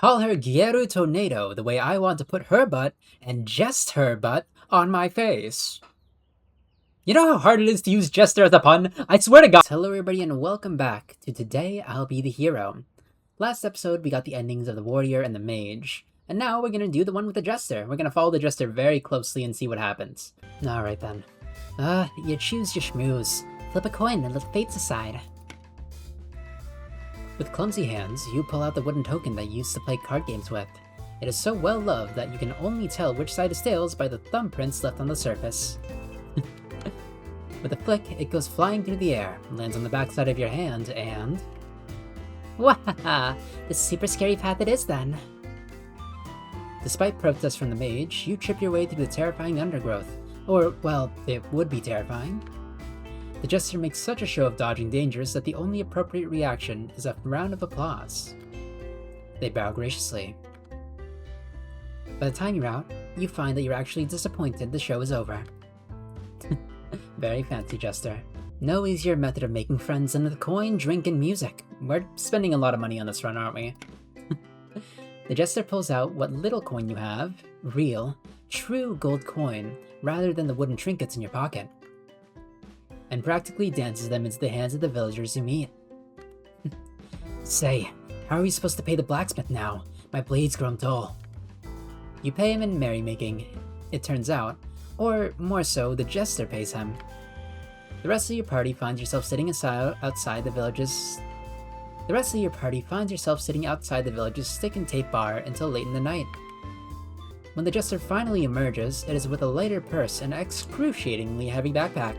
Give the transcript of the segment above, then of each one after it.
Call her Gyeru Tornado the way I want to put her butt, and jest her butt, on my face. You know how hard it is to use jester as a pun? I swear to God! Hello everybody and welcome back to Today I'll Be the Hero. Last episode we got the endings of the warrior and the mage, and now we're gonna do the one with the jester. We're gonna follow the jester very closely and see what happens. Alright then. You choose your schmooze. Flip a coin and let fates aside. With clumsy hands, you pull out the wooden token that you used to play card games with. It is so well loved that you can only tell which side is tails by the thumbprints left on the surface. With a flick, it goes flying through the air, lands on the backside of your hand, and... Wahaha! This super scary path it is then! Despite protests from the mage, you trip your way through the terrifying undergrowth. Or, well, it would be terrifying. The jester makes such a show of dodging dangers that the only appropriate reaction is a round of applause. They bow graciously. By the time you're out, you find that you're actually disappointed the show is over. Very fancy, jester. No easier method of making friends than with coin, drink, and music. We're spending a lot of money on this run, aren't we? The jester pulls out what little coin you have, real, true gold coin, rather than the wooden trinkets in your pocket, and practically dances them into the hands of the villagers you meet. Say, how are we supposed to pay the blacksmith now? My blade's grown dull. You pay him in merrymaking, it turns out, or more so, the jester pays him. The rest of your party finds yourself sitting outside the village's stick and tape bar until late in the night. When the jester finally emerges, it is with a lighter purse and an excruciatingly heavy backpack.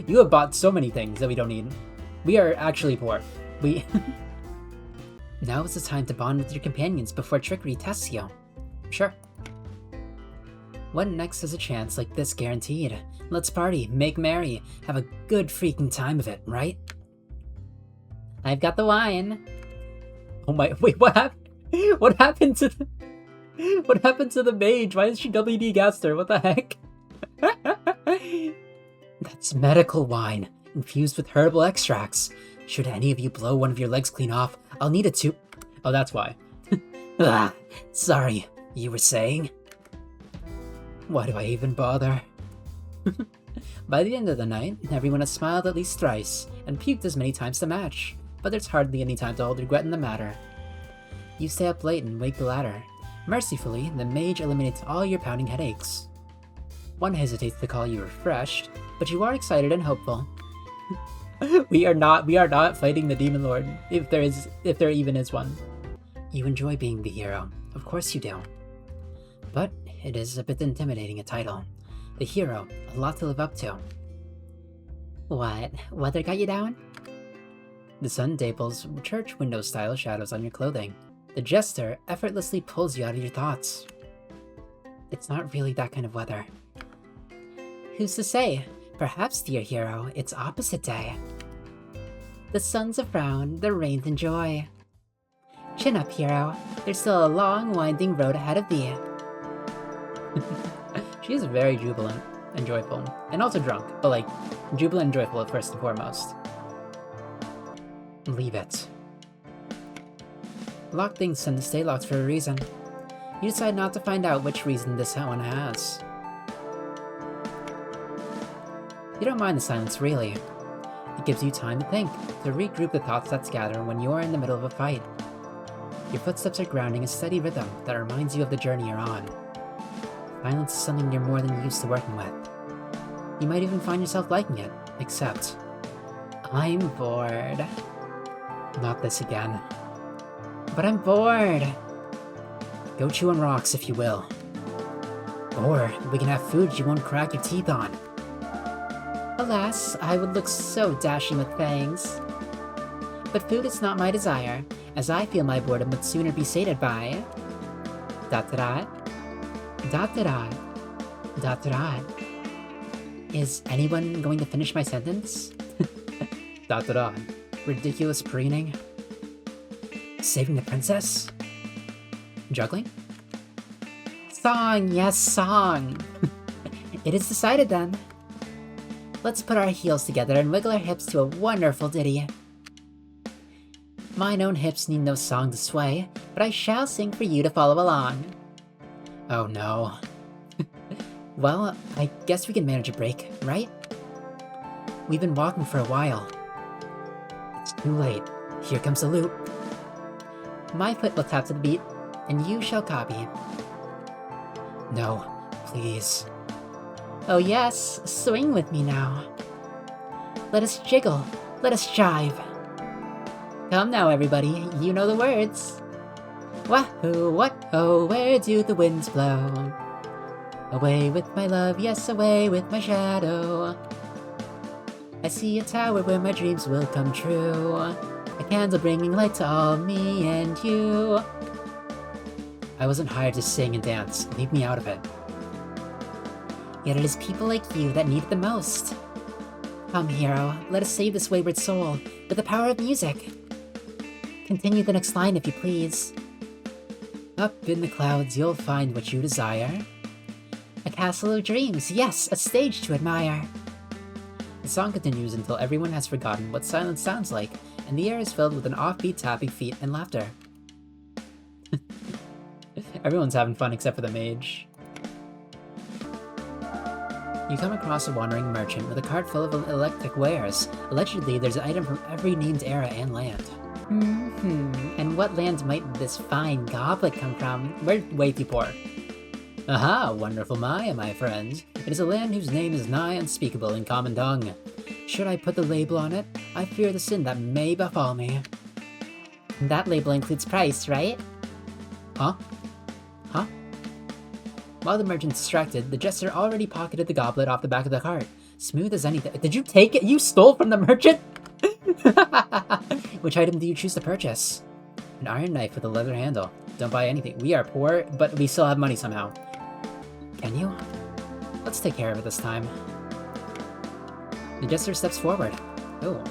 You have bought so many things that we don't need. We are actually poor. Now is the time to bond with your companions before trickery tests you. Sure. What next is a chance like this guaranteed? Let's party, make merry, have a good freaking time of it, right? I've got the wine. Oh my, wait, what happened? What happened to the mage? Why is she WD gassed her? What the heck? That's medical wine, infused with herbal extracts. Should any of you blow one of your legs clean off, I'll need it to... Oh, that's why. Sorry, you were saying? Why do I even bother? By the end of the night, everyone has smiled at least thrice, and puked as many times to match, but there's hardly any time to hold regret in the matter. You stay up late and wake the ladder. Mercifully, the mage eliminates all your pounding headaches. One hesitates to call you refreshed, but you are excited and hopeful. We are not fighting the demon lord, if there even is one. You enjoy being the hero, of course you do. But it is a bit intimidating a title. The hero, a lot to live up to. What? Weather got you down? The sun daples church window-style shadows on your clothing. The jester effortlessly pulls you out of your thoughts. It's not really that kind of weather. Who's to say? Perhaps, dear hero, it's opposite day. The sun's a frown, the rain's in joy. Chin up, hero. There's still a long, winding road ahead of thee. She is very jubilant and joyful, and also drunk, but like, jubilant and joyful first and foremost. Leave it. Locked things tend to stay locked for a reason. You decide not to find out which reason this one has. You don't mind the silence, really. It gives you time to think, to regroup the thoughts that scatter when you are in the middle of a fight. Your footsteps are grounding a steady rhythm that reminds you of the journey you're on. Silence is something you're more than used to working with. You might even find yourself liking it, except... I'm bored. Not this again. But I'm bored! Go chew on rocks if you will. Or we can have food you won't crack your teeth on. Alas, I would look so dashing with fangs. But food is not my desire, as I feel my boredom would sooner be sated by... ... Is anyone going to finish my sentence? ... Ridiculous preening? Saving the princess? Juggling? Song, yes, song! It is decided then. Let's put our heels together and wiggle our hips to a wonderful ditty. Mine own hips need no song to sway, but I shall sing for you to follow along. Oh no. Well, I guess we can manage a break, right? We've been walking for a while. It's too late. Here comes the loop. My foot will tap to the beat, and you shall copy. No, please. Oh yes, swing with me now. Let us jiggle, let us jive. Come now everybody, you know the words. Wahoo, what-ho, where do the winds blow? Away with my love, yes, away with my shadow. I see a tower where my dreams will come true. A candle bringing light to all me and you. I wasn't hired to sing and dance, leave me out of it. Yet it is people like you that need it the most. Come, hero, let us save this wayward soul with the power of music. Continue the next line if you please. Up in the clouds you'll find what you desire. A castle of dreams, yes, a stage to admire. The song continues until everyone has forgotten what silence sounds like, and the air is filled with an offbeat tapping feet and laughter. Everyone's having fun except for the mage. You come across a wandering merchant with a cart full of electric wares. Allegedly, there's an item from every named era and land. And what land might this fine goblet come from? We're way too poor. Aha, wonderful Maya, my friend. It is a land whose name is nigh unspeakable in common tongue. Should I put the label on it? I fear the sin that may befall me. That label includes price, right? Huh? Huh? While the merchant's distracted, the jester already pocketed the goblet off the back of the cart. Smooth as anything. Did you take it? You stole from the merchant? Which item do you choose to purchase? An iron knife with a leather handle. Don't buy anything. We are poor, but we still have money somehow. Can you? Let's take care of it this time. The jester steps forward. Oh.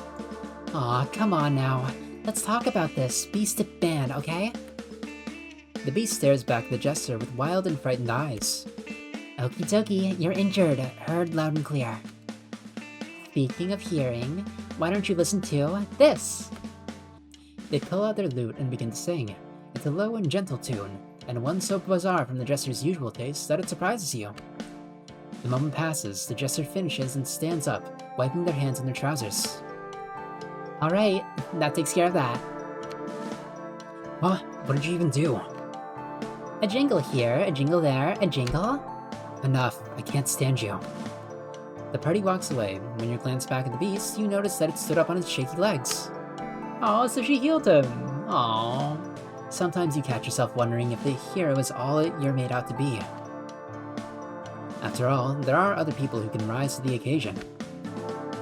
Aw, come on now. Let's talk about this. Beast at band, okay? The beast stares back at the jester with wild and frightened eyes. Okie dokie, you're injured. Heard loud and clear. Speaking of hearing, why don't you listen to this? They pull out their lute and begin to sing. It's a low and gentle tune, and one so bizarre from the jester's usual taste that it surprises you. The moment passes, the jester finishes and stands up, wiping their hands on their trousers. Alright, that takes care of that. What? What did you even do? A jingle here, a jingle there, a jingle? Enough, I can't stand you. The party walks away. When you glance back at the beast, you notice that it stood up on its shaky legs. Aw, so she healed him. Aww. Sometimes you catch yourself wondering if the hero is all you're made out to be. After all, there are other people who can rise to the occasion.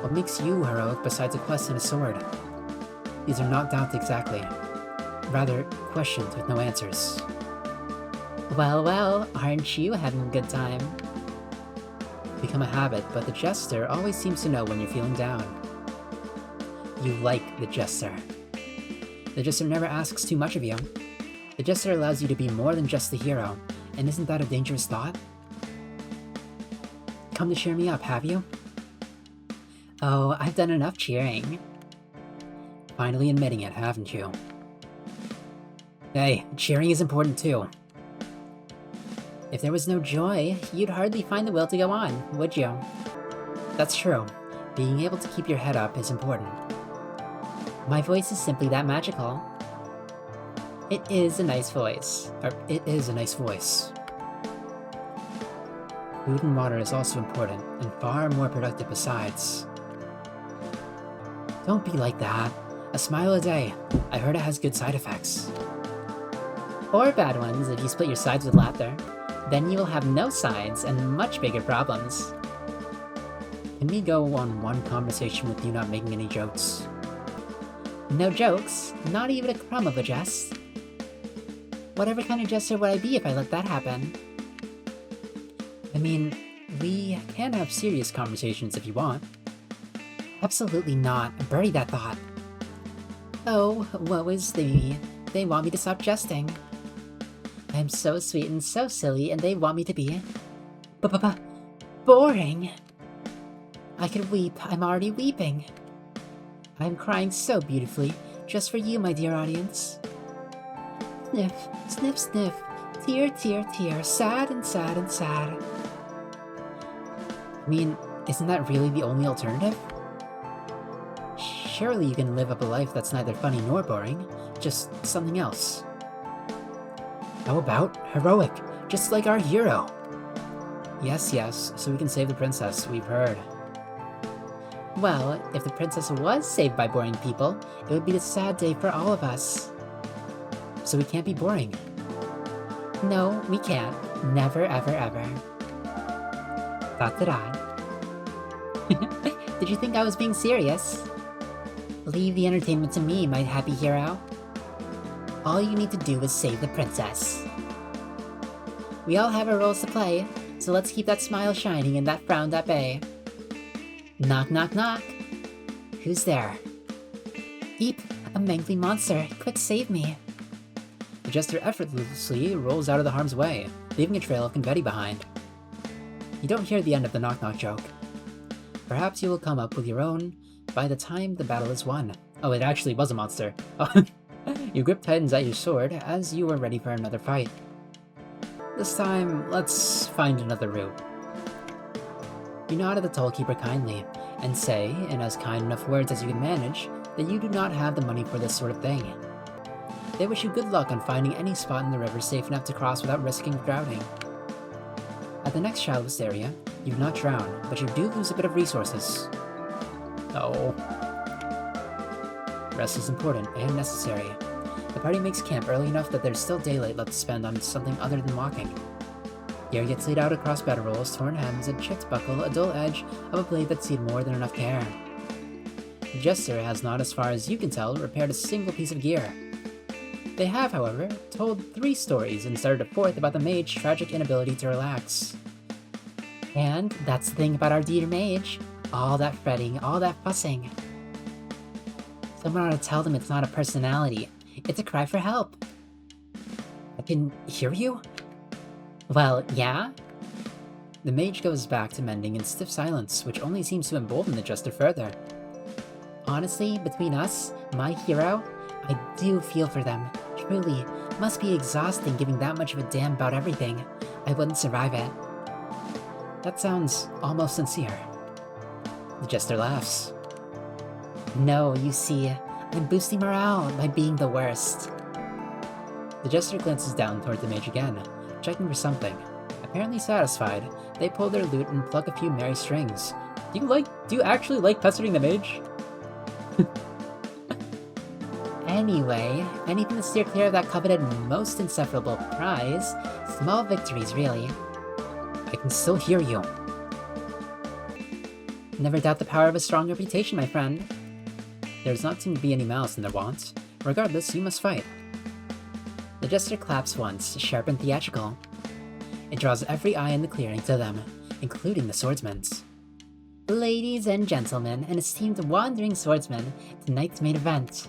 What makes you heroic besides a quest and a sword? These are not doubts exactly. Rather, questions with no answers. Well, well, aren't you having a good time? Become a habit, but the jester always seems to know when you're feeling down. You like the jester. The jester never asks too much of you. The jester allows you to be more than just the hero, and isn't that a dangerous thought? Come to cheer me up, have you? Oh, I've done enough cheering. Finally admitting it, haven't you? Hey, cheering is important too. If there was no joy, you'd hardly find the will to go on, would you? That's true. Being able to keep your head up is important. My voice is simply that magical. It is a nice voice. It is a nice voice. Food and water is also important, and far more productive besides. Don't be like that. A smile a day. I heard it has good side effects. Or bad ones if you split your sides with laughter. Then you will have no sides and much bigger problems. Can we go on one conversation with you not making any jokes? No jokes? Not even a crumb of a jest? Whatever kind of jester would I be if I let that happen? I mean, we can have serious conversations if you want. Absolutely not. Bury that thought. Oh, woe is me. They want me to stop jesting. I'm so sweet and so silly, and they want me to be... boring. I could weep. I'm already weeping. I'm crying so beautifully. just for you, my dear audience. Sniff, sniff, sniff. Tear, tear, tear. Sad and sad and sad. I mean, isn't that really the only alternative? Surely you can live up a life that's neither funny nor boring, just something else. How about heroic, just like our hero? Yes, yes, so we can save the princess, we've heard. Well, if the princess was saved by boring people, it would be a sad day for all of us. So we can't be boring. No, we can't. Never, ever, ever. Dot to dot. Did you think I was being serious? Leave the entertainment to me, my happy hero. All you need to do is save the princess. We all have our roles to play, so let's keep that smile shining and that frown at bay. Knock, knock, knock. Who's there? Eep, a mangly monster. Quick, save me. The jester effortlessly rolls out of the harm's way, leaving a trail of confetti behind. You don't hear the end of the knock-knock joke. Perhaps you will come up with your own by the time the battle is won. Oh, it actually was a monster. You grip tightens at your sword as you are ready for another fight. This time, let's find another route. You nod at the tollkeeper kindly, and say, in as kind enough words as you can manage, that you do not have the money for this sort of thing. They wish you good luck on finding any spot in the river safe enough to cross without risking drowning. At the next shallowest area, you do not drown, but you do lose a bit of resources. Oh. Rest is important and necessary. The party makes camp early enough that there's still daylight left to spend on something other than walking. Gear gets laid out across bed rolls, torn hems, a chipped buckle, a dull edge of a blade that's seen more than enough care. The jester has not, as far as you can tell, repaired a single piece of gear. They have, however, told 3 stories and started a 4th about the mage's tragic inability to relax. And that's the thing about our dear mage. All that fretting, all that fussing. Someone ought to tell them it's not a personality. It's a cry for help. I can hear you? Well, yeah? The mage goes back to mending in stiff silence, which only seems to embolden the jester further. Honestly, between us, my hero, I do feel for them. Truly, must be exhausting giving that much of a damn about everything. I wouldn't survive it. That sounds almost sincere. The jester laughs. No, you see, I'm boosting morale by being the worst. The jester glances down toward the mage again, checking for something. Apparently satisfied, they pull their lute and pluck a few merry strings. Do you actually like pestering the mage? Anyway, anything to steer clear of that coveted most insufferable prize. Small victories, really. I can still hear you. Never doubt the power of a strong reputation, my friend. There does not seem to be any malice in their wants. Regardless, you must fight. The jester claps once, sharp and theatrical. It draws every eye in the clearing to them, including the swordsmen's. Ladies and gentlemen, an esteemed wandering swordsman, tonight's main event.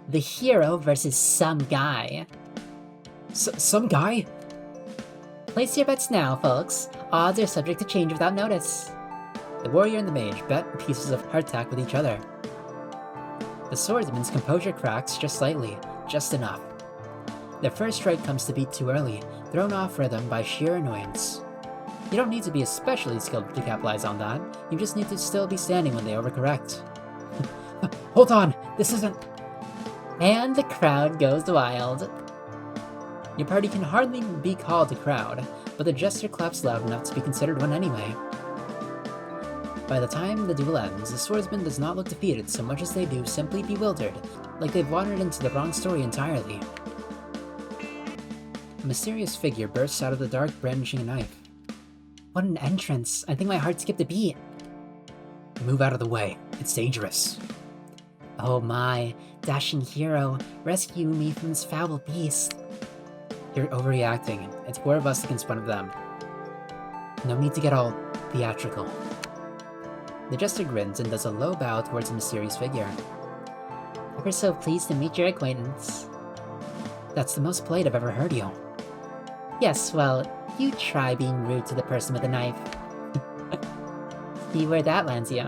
The hero versus some guy. Some guy? Place your bets now, folks. Odds are subject to change without notice. The warrior and the mage bet pieces of hardtack with each other. The swordsman's composure cracks just slightly, just enough. Their first strike comes to beat too early, thrown off rhythm by sheer annoyance. You don't need to be especially skilled to capitalize on that, you just need to still be standing when they overcorrect. Hold on, this isn't... And the crowd goes wild. Your party can hardly be called a crowd, but the jester claps loud enough to be considered one anyway. By the time the duel ends, the swordsman does not look defeated so much as they do simply bewildered, like they've wandered into the wrong story entirely. A mysterious figure bursts out of the dark, brandishing a knife. What an entrance! I think my heart skipped a beat. Move out of the way. It's dangerous. Oh my, dashing hero, rescue me from this foul beast. You're overreacting. It's 4 of us against 1 of them. No need to get all theatrical. The jester grins and does a low bow towards the mysterious figure. Ever so pleased to meet your acquaintance. That's the most polite I've ever heard you. Yes, well, you try being rude to the person with the knife. See where that lands you.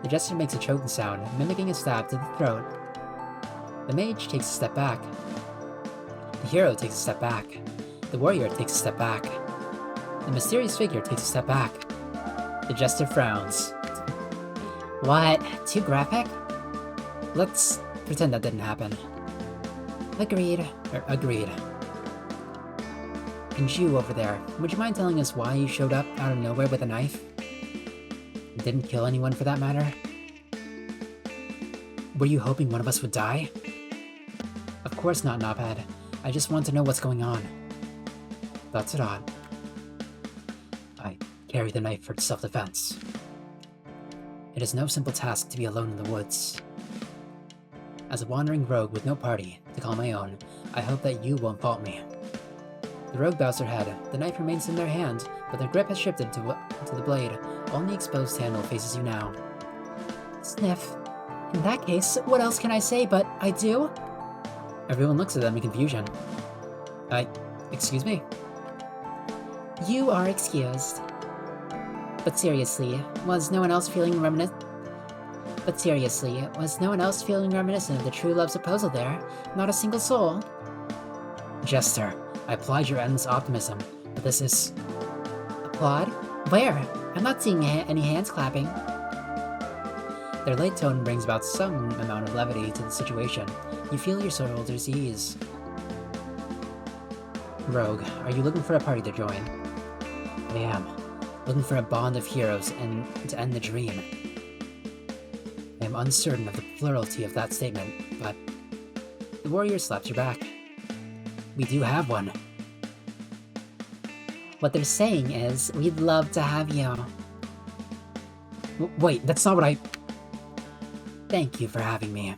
The jester makes a choking sound, mimicking a stab to the throat. The mage takes a step back. The hero takes a step back. The warrior takes a step back. The mysterious figure takes a step back. The jester frowns. What? Too graphic? Let's pretend that didn't happen. Agreed. Agreed. And you over there, would you mind telling us why you showed up out of nowhere with a knife? Didn't kill anyone for that matter? Were you hoping one of us would die? Of course not, Knobhead. I just want to know what's going on. That's it odd. I carry the knife for self-defense. It is no simple task to be alone in the woods. As a wandering rogue with no party to call my own, I hope that you won't fault me. The rogue bows her head. The knife remains in their hand, but their grip has shifted to the blade. Only exposed handle faces you now. Sniff. In that case, what else can I say but I do? Everyone looks at them in confusion. Excuse me? You are excused. But seriously, was no one else feeling reminiscent of the true love's proposal there? Not a single soul? Jester, I applaud your endless optimism, but this is... Applaud? Where? I'm not seeing any hands clapping. Their light tone brings about some amount of levity to the situation. You feel your shoulders ease. Rogue, are you looking for a party to join? I am. Looking for a bond of heroes and to end the dream. I am uncertain of the plurality of that statement, but... The warrior slaps your back. We do have one. What they're saying is, we'd love to have you. Wait, that's not what I... Thank you for having me.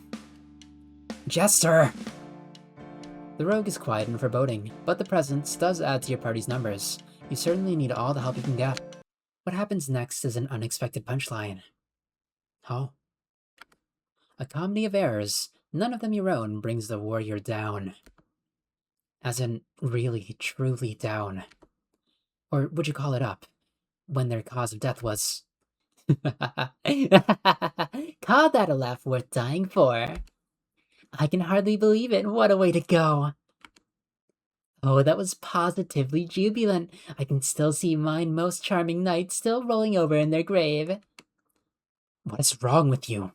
Jester! The rogue is quiet and foreboding, but the presence does add to your party's numbers. You certainly need all the help you can get. What happens next is an unexpected punchline. Oh? A comedy of errors, none of them your own, brings the warrior down. As in, really, truly down. Or would you call it up, when their cause of death was... Call that a laugh worth dying for. I can hardly believe it. What a way to go. Oh, that was positively jubilant. I can still see mine most charming knight still rolling over in their grave. What is wrong with you?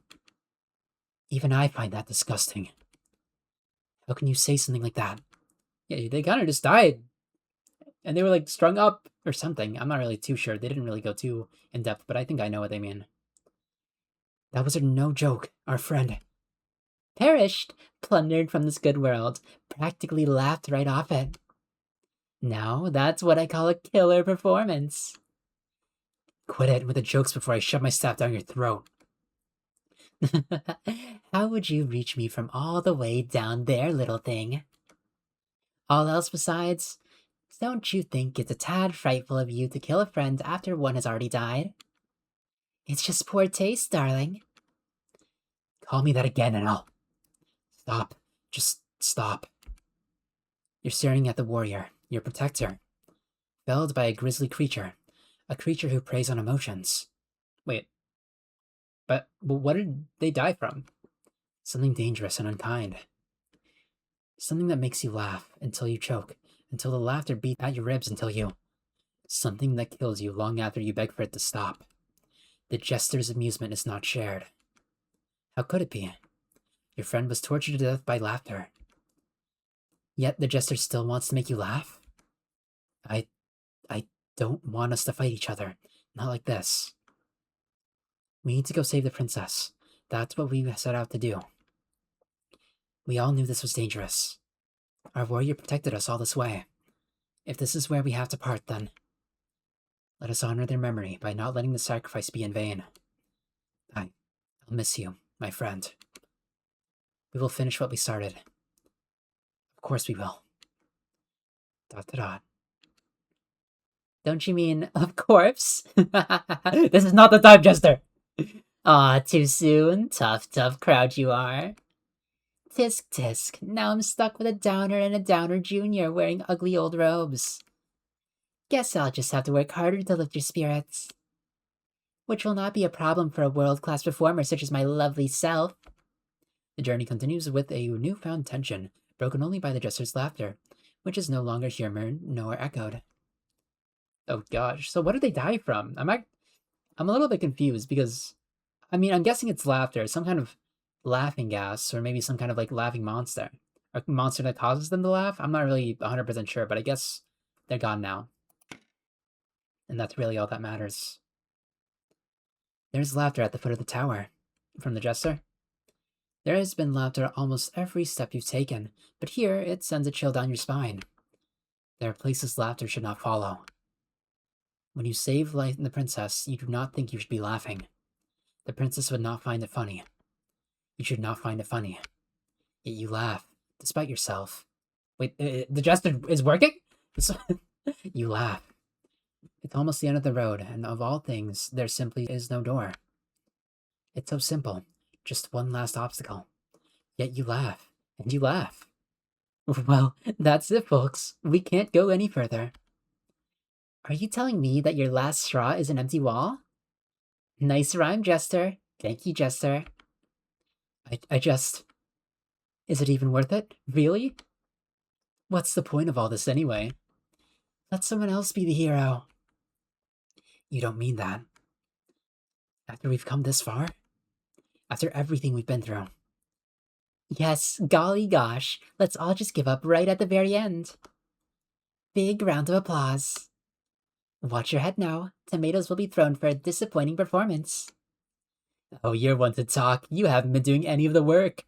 Even I find that disgusting. How can you say something like that? Yeah, they kind of just died. And they were like strung up or something. I'm not really too sure. They didn't really go too in depth, but I think I know what they mean. That was no joke. Our friend perished, plundered from this good world, practically laughed right off it. Now, that's what I call a killer performance. Quit it with the jokes before I shove my staff down your throat. How would you reach me from all the way down there, little thing? All else besides, don't you think it's a tad frightful of you to kill a friend after one has already died? It's just poor taste, darling. Call me that again and I'll... Stop. Just stop. You're staring at the warrior, your protector, felled by a grisly creature, a creature who preys on emotions. Wait. But what did they die from? Something dangerous and unkind. Something that makes you laugh until you choke, until the laughter beats at your ribs until you... Something that kills you long after you beg for it to stop. The jester's amusement is not shared. How could it be? Your friend was tortured to death by laughter. Yet the jester still wants to make you laugh? I don't want us to fight each other. Not like this. We need to go save the princess. That's what we set out to do. We all knew this was dangerous. Our warrior protected us all this way. If this is where we have to part, then let us honor their memory by not letting the sacrifice be in vain. I'll miss you, my friend. We will finish what we started. Of course we will. ... Don't you mean, of course? This is not the time, Jester! Aw, too soon? Tough crowd you are. Tisk tisk, now I'm stuck with a downer and a downer junior wearing ugly old robes. Guess I'll just have to work harder to lift your spirits. which will not be a problem for a world-class performer such as my lovely self. The journey continues with a newfound tension, broken only by the jester's laughter, which is no longer humoured nor echoed. Oh gosh, so what did they die from? I'm a little bit confused because, I mean, I'm guessing it's laughter, some kind of laughing gas, or maybe some kind of like laughing monster. A monster that causes them to laugh? I'm not really 100% sure, but I guess they're gone now. And that's really all that matters. There's laughter at the foot of the tower. From the jester. There has been laughter almost every step you've taken, but here it sends a chill down your spine. There are places laughter should not follow. When you save life in the princess, you do not think you should be laughing. The princess would not find it funny. You should not find it funny. Yet you laugh, despite yourself. Wait, the jester is working? You laugh. It's almost the end of the road, and of all things, there simply is no door. It's so simple. Just one last obstacle. Yet you laugh, and you laugh. Well, that's it, folks. We can't go any further. Are you telling me that your last straw is an empty wall? Nice rhyme, Jester. Thank you, Jester. I just... Is it even worth it? Really? What's the point of all this anyway? Let someone else be the hero. You don't mean that. After we've come this far? After everything we've been through? Yes, golly gosh, let's all just give up right at the very end. Big round of applause. Watch your head now. Tomatoes will be thrown for a disappointing performance. Oh, you're one to talk. You haven't been doing any of the work.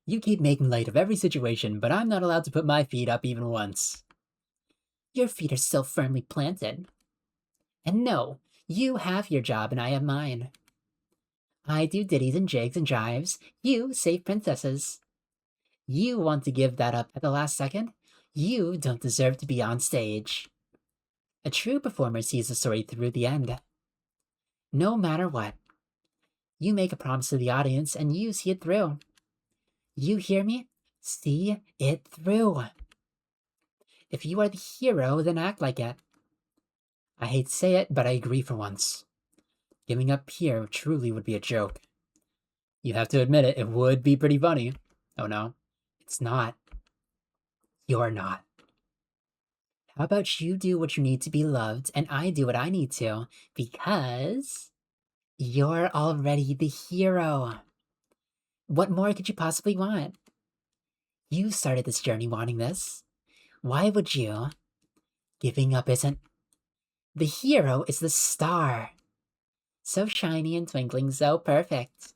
You keep making light of every situation, but I'm not allowed to put my feet up even once. Your feet are still firmly planted. And no, you have your job and I have mine. I do ditties and jigs and jives. You save princesses. You want to give that up at the last second? You don't deserve to be on stage. A true performer sees the story through the end. No matter what. You make a promise to the audience and you see it through. You hear me? See it through. If you are the hero, then act like it. I hate to say it, but I agree for once. Giving up here truly would be a joke. You have to admit it, it would be pretty funny. Oh no, it's not. You're not. How about you do what you need to be loved, and I do what I need to, because you're already the hero. What more could you possibly want? You started this journey wanting this. Why would you? Giving up isn't... The hero is the star. So shiny and twinkling, so perfect.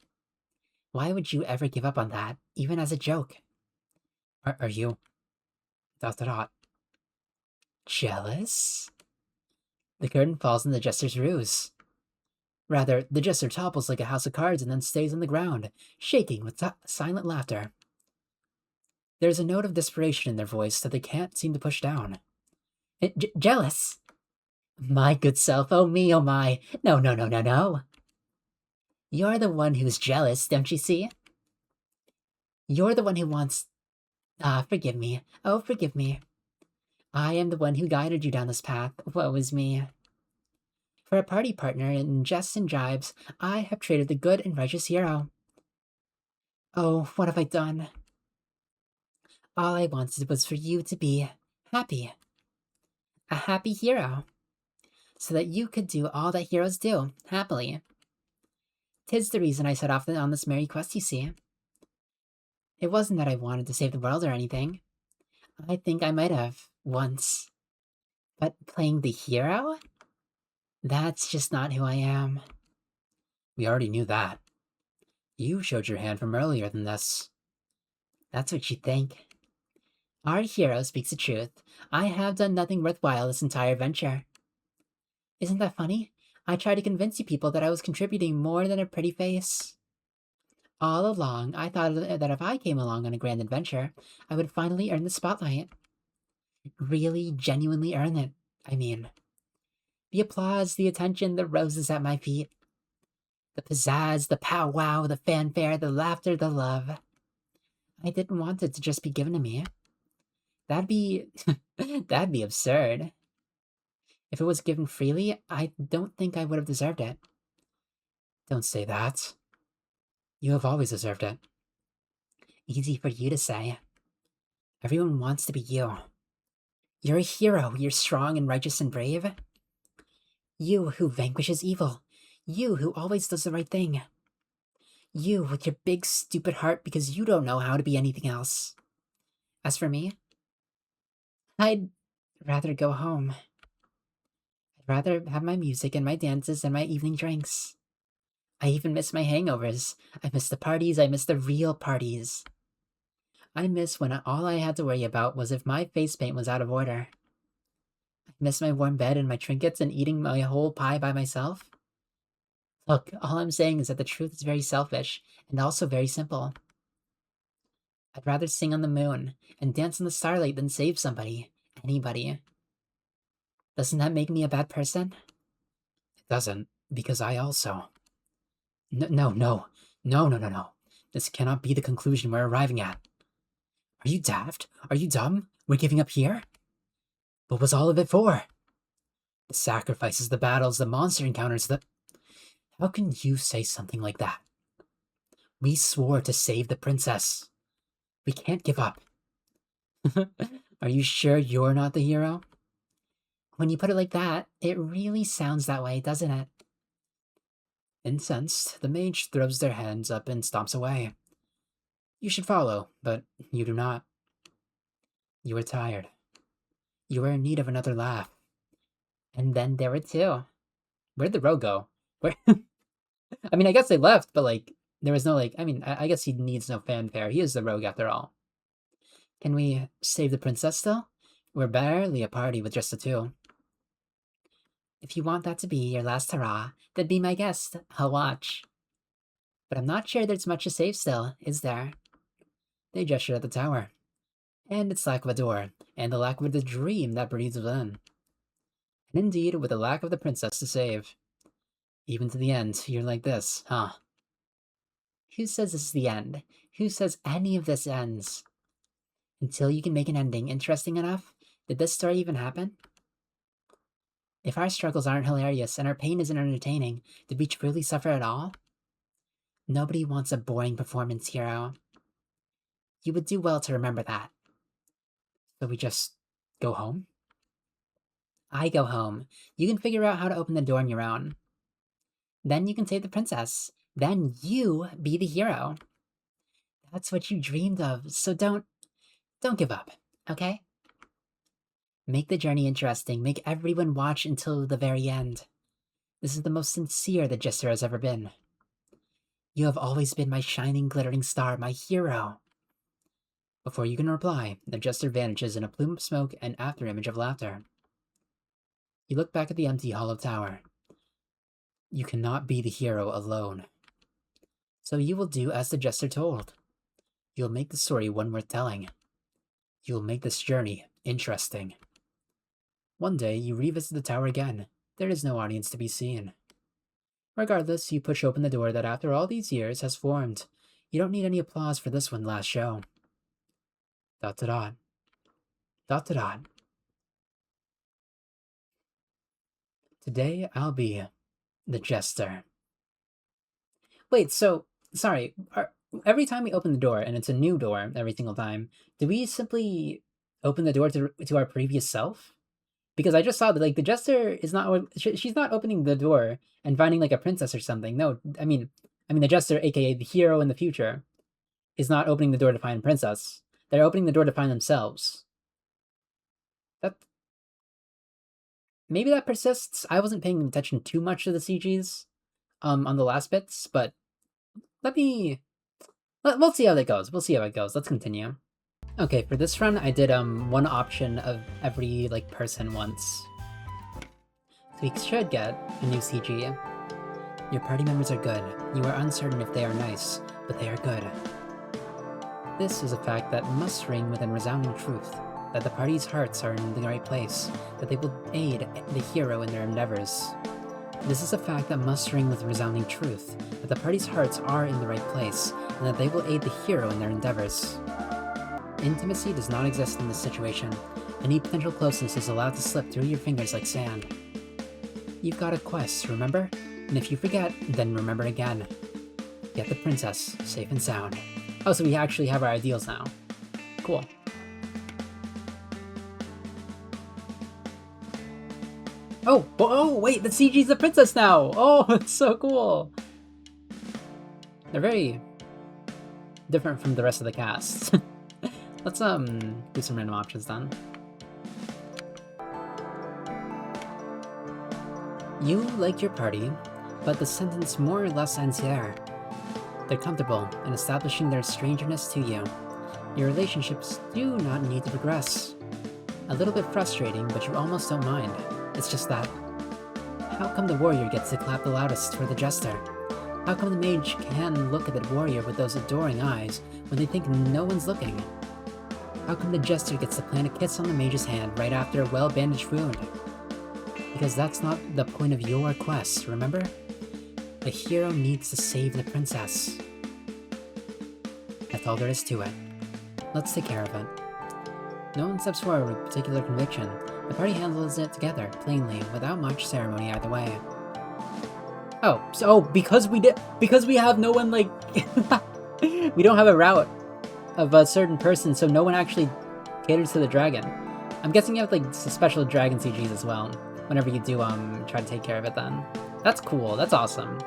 Why would you ever give up on that, even as a joke? Are you... ... jealous? The curtain falls on the jester's ruse. Rather, the jester topples like a house of cards and then stays on the ground, shaking with silent laughter. There's a note of desperation in their voice that they can't seem to push down. Jealous? My good self, oh me, oh my. No, no, no, no, no. You're the one who's jealous, don't you see? You're the one who wants... forgive me. Oh, forgive me. I am the one who guided you down this path. Woe is me. For a party partner in jests and jibes, I have traded the good and righteous hero. Oh, what have I done? All I wanted was for you to be happy. A happy hero. So that you could do all that heroes do, happily. 'Tis the reason I set off on this merry quest, you see. It wasn't that I wanted to save the world or anything. I think I might have, once. But playing the hero? That's just not who I am. We already knew that. You showed your hand from earlier than this. That's what you think. Our hero speaks the truth. I have done nothing worthwhile this entire venture. Isn't that funny? I tried to convince you people that I was contributing more than a pretty face. All along, I thought that if I came along on a grand adventure, I would finally earn the spotlight. Really, genuinely earn it, I mean. The applause, the attention, the roses at my feet. The pizzazz, the powwow, the fanfare, the laughter, the love. I didn't want it to just be given to me. That'd be... that'd be absurd. If it was given freely, I don't think I would have deserved it. Don't say that. You have always deserved it. Easy for you to say. Everyone wants to be you. You're a hero. You're strong and righteous and brave. You who vanquishes evil. You who always does the right thing. You with your big stupid heart because you don't know how to be anything else. As for me, I'd rather go home. I'd rather have my music and my dances and my evening drinks. I even miss my hangovers. I miss the parties. I miss the real parties. I miss when all I had to worry about was if my face paint was out of order. I miss my warm bed and my trinkets and eating my whole pie by myself. Look, all I'm saying is that the truth is very selfish and also very simple. I'd rather sing on the moon and dance in the starlight than save somebody. Anybody. Doesn't that make me a bad person? It doesn't, because I also... No. This cannot be the conclusion we're arriving at. Are you daft? Are you dumb? We're giving up here? What was all of it for? The sacrifices, the battles, the monster encounters, the... How can you say something like that? We swore to save the princess. We can't give up. Are you sure you're not the hero? When you put it like that, it really sounds that way, doesn't it? Incensed, the mage throws their hands up and stomps away. You should follow, but you do not. You are tired. You are in need of another laugh. And then there were two. Where'd the rogue go? Where? I mean, I guess they left, but like, there was no like, I guess he needs no fanfare. He is the rogue after all. Can we save the princess still? We're barely a party with just the two. If you want that to be your last hurrah, then be my guest. I'll watch. But I'm not sure there's much to save still, is there? They gestured at the tower. And its lack of a door, and the lack of the dream that breathes within. And indeed, with the lack of the princess to save. Even to the end, you're like this, huh? Who says this is the end? Who says any of this ends? Until you can make an ending interesting enough, did this story even happen? If our struggles aren't hilarious and our pain isn't entertaining, did we truly suffer at all? Nobody wants a boring performance hero. You would do well to remember that. So we just go home? I go home. You can figure out how to open the door on your own. Then you can save the princess. Then you be the hero. That's what you dreamed of, so don't give up, okay? Make the journey interesting. Make everyone watch until the very end. This is the most sincere the jester has ever been. You have always been my shining, glittering star, my hero. Before you can reply, the jester vanishes in a plume of smoke and afterimage of laughter. You look back at the empty, hollow tower. You cannot be the hero alone. So you will do as the jester told. You'll make the story one worth telling. You'll make this journey interesting. One day, you revisit the tower again. There is no audience to be seen. Regardless, you push open the door that after all these years has formed. You don't need any applause for this one last show. ... Today, I'll be the jester. Wait, so, sorry, every time we open the door, and it's a new door every single time, do we simply open the door to our previous self? Because I just saw that, like, the jester is not, she's not opening the door and finding, like, a princess or something. No, I mean, the jester, aka the hero in the future, is not opening the door to find a princess. They're opening the door to find themselves. Maybe that persists. I wasn't paying attention too much to the CGs, on the last bits, but we'll see how that goes. We'll see how it goes. Let's continue. Okay, for this run, I did, one option of every, like, person once. So we should get a new CG. Your party members are good. You are uncertain if they are nice, but they are good. This is a fact that must ring within resounding truth, that the party's hearts are in the right place, that they will aid the hero in their endeavors. This is a fact that must ring with resounding truth, that the party's hearts are in the right place, and that they will aid the hero in their endeavors. Intimacy does not exist in this situation. Any potential closeness is allowed to slip through your fingers like sand. You've got a quest, remember? And if you forget, then remember again. Get the princess safe and sound. Oh, so we actually have our ideals now. Cool. Oh, wait, the CG's the princess now! Oh, it's so cool! They're very different from the rest of the cast. Let's, do some random options then. You like your party, but the sentence more or less ends there. They're comfortable in establishing their strangeness to you. Your relationships do not need to progress. A little bit frustrating, but you almost don't mind. It's just that. How come the warrior gets to clap the loudest for the jester? How come the mage can look at the warrior with those adoring eyes when they think no one's looking? How come the jester gets to plant a kiss on the mage's hand right after a well-bandaged wound? Because that's not the point of your quest, remember? The hero needs to save the princess. That's all there is to it. Let's take care of it. No one steps forward with particular conviction. The party handles it together, plainly, without much ceremony either way. Because we have no one, like, we don't have a route of a certain person, so no one actually caters to the dragon. I'm guessing you have, like, special dragon CGs as well, whenever you do, try to take care of it then. That's cool, that's awesome.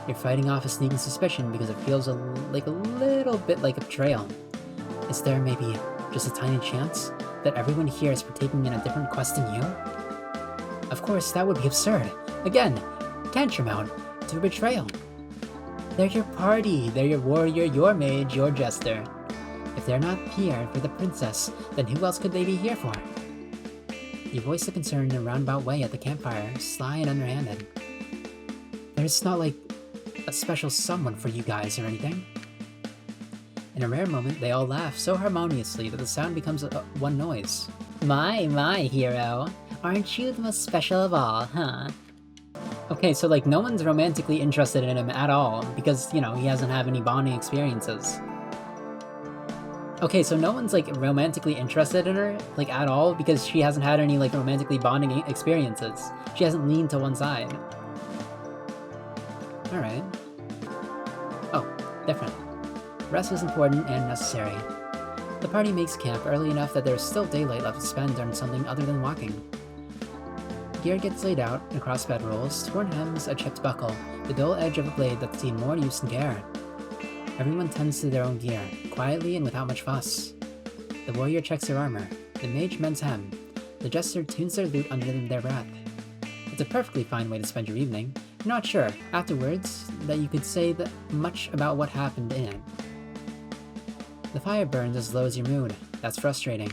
You're fighting off a sneaking suspicion because it feels like a little bit like a betrayal. Is there maybe just a tiny chance that everyone here is partaking in a different quest than you? Of course, that would be absurd. Again, tantamount to a betrayal. They're your party, they're your warrior, your mage, your jester. If they're not here for the princess, then who else could they be here for? You voice the concern in a roundabout way at the campfire, sly and underhanded. There's not like a special someone for you guys or anything. In a rare moment, they all laugh so harmoniously that the sound becomes one noise. My hero. Aren't you the most special of all, huh? Okay, so like no one's romantically interested in him at all because, you know, he hasn't had any bonding experiences. Okay, so no one's like romantically interested in her, like at all, because she hasn't had any like romantically bonding experiences. She hasn't leaned to one side. Alright. Oh, different. Rest is important and necessary. The party makes camp early enough that there's still daylight left to spend on something other than walking. Gear gets laid out across bedrolls, torn hems, a chipped buckle, the dull edge of a blade that's seen more use than care. Everyone tends to their own gear, quietly and without much fuss. The warrior checks their armor, the mage mends hem, the jester tunes their lute under their breath. It's a perfectly fine way to spend your evening. You're not sure, afterwards, that you could say that much about what happened in it. The fire burns as low as your mood. That's frustrating.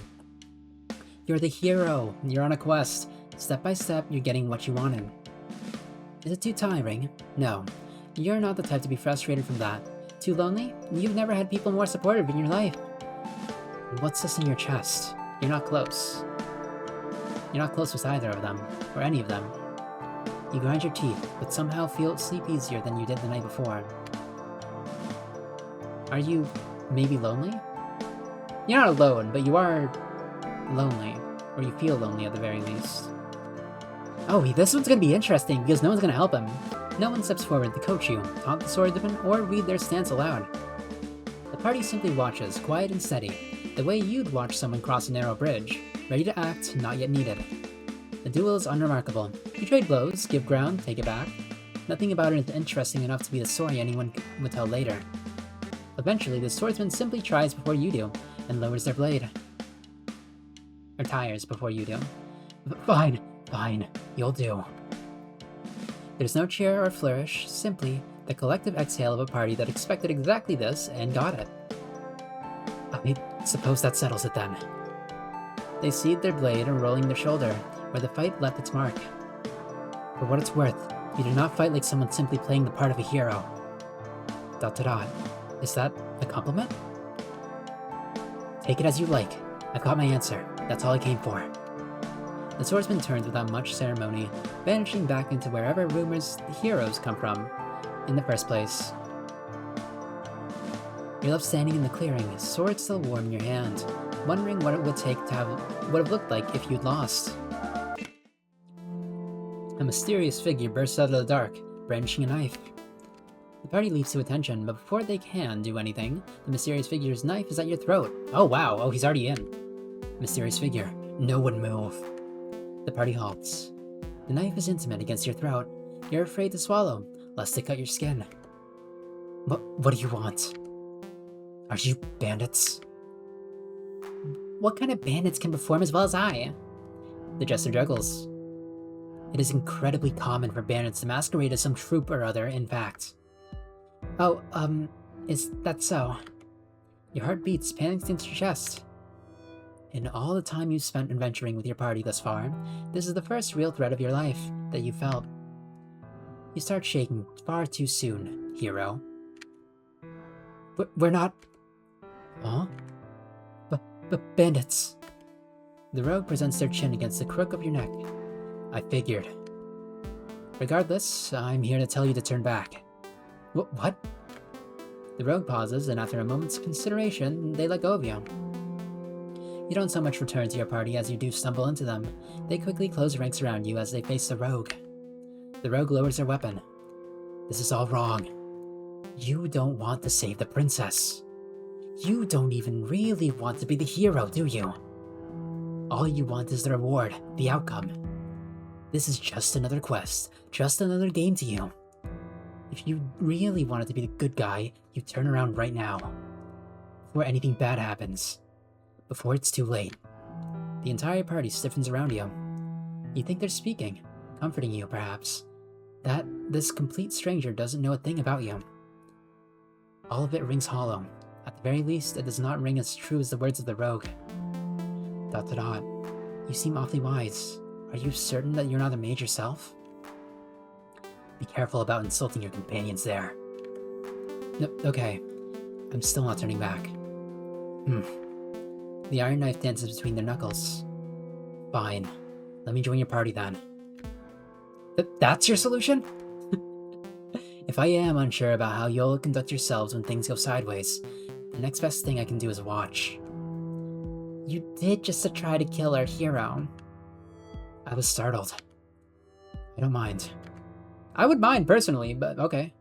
You're the hero. You're on a quest. Step by step, you're getting what you wanted. Is it too tiring? No. You're not the type to be frustrated from that. Too lonely? You've never had people more supportive in your life. What's this in your chest? You're not close. You're not close with either of them, or any of them. You grind your teeth, but somehow feel sleep easier than you did the night before. Are you maybe lonely? You're not alone, but you are lonely. Or you feel lonely at the very least. Oh, this one's gonna be interesting because no one's gonna help him. No one steps forward to coach you, taunt the swordsman, or read their stance aloud. The party simply watches, quiet and steady, the way you'd watch someone cross a narrow bridge, ready to act, not yet needed. The duel is unremarkable. You trade blows, give ground, take it back. Nothing about it is interesting enough to be the story anyone would tell later. Eventually, the swordsman simply tries before you do, and lowers their blade. Or tires before you do. Fine, you'll do. There's no cheer or flourish, simply the collective exhale of a party that expected exactly this and got it. I suppose that settles it then. They seed their blade, unrolling their shoulder, where the fight left its mark. For what it's worth, you did not fight like someone simply playing the part of a hero. ... Is that a compliment? Take it as you like. I've got my answer. That's all I came for. The swordsman turns without much ceremony, vanishing back into wherever rumors the heroes come from in the first place. You're left standing in the clearing, sword still warm in your hand, wondering what it would take to have what it looked like if you'd lost. A mysterious figure bursts out of the dark, brandishing a knife. The party leaps to attention, but before they can do anything, the mysterious figure's knife is at your throat. Oh wow, oh he's already in. Mysterious figure, no one move. The party halts. The knife is intimate against your throat. You're afraid to swallow, lest it cut your skin. What do you want? Are you bandits? What kind of bandits can perform as well as I? The jester juggles. It is incredibly common for bandits to masquerade as some troop or other, in fact. Oh, is that so? Your heart beats, panics into your chest. In all the time you've spent adventuring with your party thus far, this is the first real threat of your life that you felt. You start shaking far too soon, hero. We're not... Huh? Bandits. The rogue presents their chin against the crook of your neck. I figured. Regardless, I'm here to tell you to turn back. What? The rogue pauses, and after a moment's consideration, they let go of you. You don't so much return to your party as you do stumble into them. They quickly close ranks around you as they face the rogue. The rogue lowers their weapon. This is all wrong. You don't want to save the princess. You don't even really want to be the hero, do you? All you want is the reward, the outcome. This is just another quest, just another game to you. If you really wanted to be the good guy, you turn around right now. Before anything bad happens. Before it's too late. The entire party stiffens around you. You think they're speaking, comforting you perhaps. That this complete stranger doesn't know a thing about you. All of it rings hollow. At the very least, it does not ring as true as the words of the rogue. ... You seem awfully wise. Are you certain that you're not a mage yourself? Be careful about insulting your companions there. No, okay. I'm still not turning back. The iron knife dances between their knuckles. Fine. Let me join your party then. That's your solution? If I am unsure about how you'll conduct yourselves when things go sideways, the next best thing I can do is watch. You did just to try to kill our hero. I was startled. I don't mind. I would mind, personally, but okay.